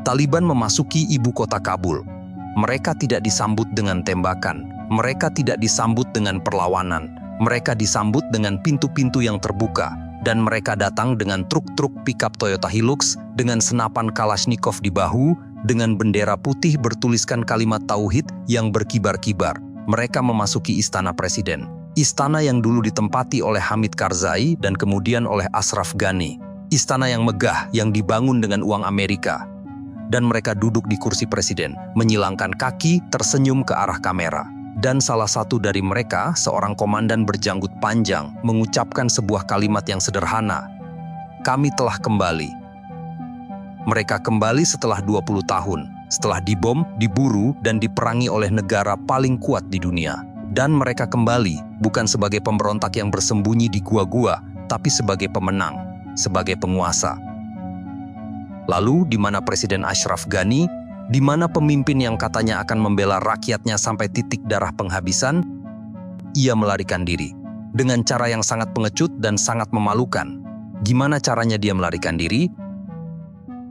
Taliban memasuki ibu kota Kabul. Mereka tidak disambut dengan tembakan. Mereka tidak disambut dengan perlawanan. Mereka disambut dengan pintu-pintu yang terbuka. Dan mereka datang dengan truk-truk pickup Toyota Hilux dengan senapan Kalashnikov di bahu, dengan bendera putih bertuliskan kalimat tauhid yang berkibar-kibar. Mereka memasuki istana presiden. Istana yang dulu ditempati oleh Hamid Karzai dan kemudian oleh Ashraf Ghani. Istana yang megah yang dibangun dengan uang Amerika. Dan mereka duduk di kursi presiden, menyilangkan kaki, tersenyum ke arah kamera. Dan salah satu dari mereka, seorang komandan berjanggut panjang, mengucapkan sebuah kalimat yang sederhana. Kami telah kembali. Mereka kembali setelah 20 tahun, setelah dibom, diburu, dan diperangi oleh negara paling kuat di dunia. Dan mereka kembali, bukan sebagai pemberontak yang bersembunyi di gua-gua, tapi sebagai pemenang, sebagai penguasa. Lalu, di mana Presiden Ashraf Ghani, di mana pemimpin yang katanya akan membela rakyatnya sampai titik darah penghabisan, ia melarikan diri. Dengan cara yang sangat pengecut dan sangat memalukan. Gimana caranya dia melarikan diri?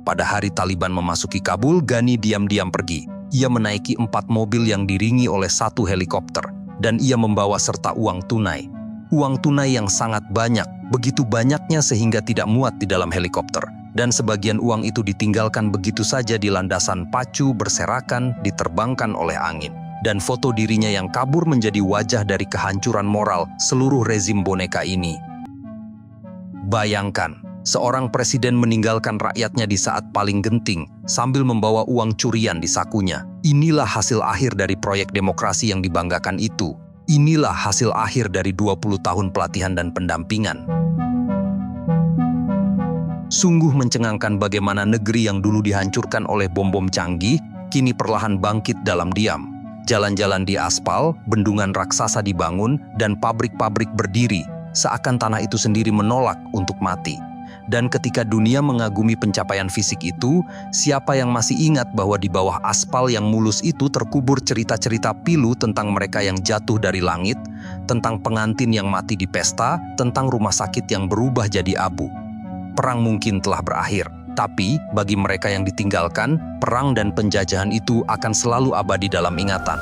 Pada hari Taliban memasuki Kabul, Ghani diam-diam pergi. Ia menaiki 4 mobil yang diringi oleh 1 helikopter. Dan ia membawa serta uang tunai. Uang tunai yang sangat banyak, begitu banyaknya sehingga tidak muat di dalam helikopter. Dan sebagian uang itu ditinggalkan begitu saja di landasan pacu berserakan, diterbangkan oleh angin. Dan foto dirinya yang kabur menjadi wajah dari kehancuran moral seluruh rezim boneka ini. Bayangkan, seorang presiden meninggalkan rakyatnya di saat paling genting, sambil membawa uang curian di sakunya. Inilah hasil akhir dari proyek demokrasi yang dibanggakan itu. Inilah hasil akhir dari 20 tahun pelatihan dan pendampingan. Sungguh mencengangkan bagaimana negeri yang dulu dihancurkan oleh bom-bom canggih, kini perlahan bangkit dalam diam. Jalan-jalan di aspal, bendungan raksasa dibangun, dan pabrik-pabrik berdiri, seakan tanah itu sendiri menolak untuk mati. Dan ketika dunia mengagumi pencapaian fisik itu, siapa yang masih ingat bahwa di bawah aspal yang mulus itu terkubur cerita-cerita pilu tentang mereka yang jatuh dari langit, tentang pengantin yang mati di pesta, tentang rumah sakit yang berubah jadi abu. Perang mungkin telah berakhir, tapi bagi mereka yang ditinggalkan, perang dan penjajahan itu akan selalu abadi dalam ingatan.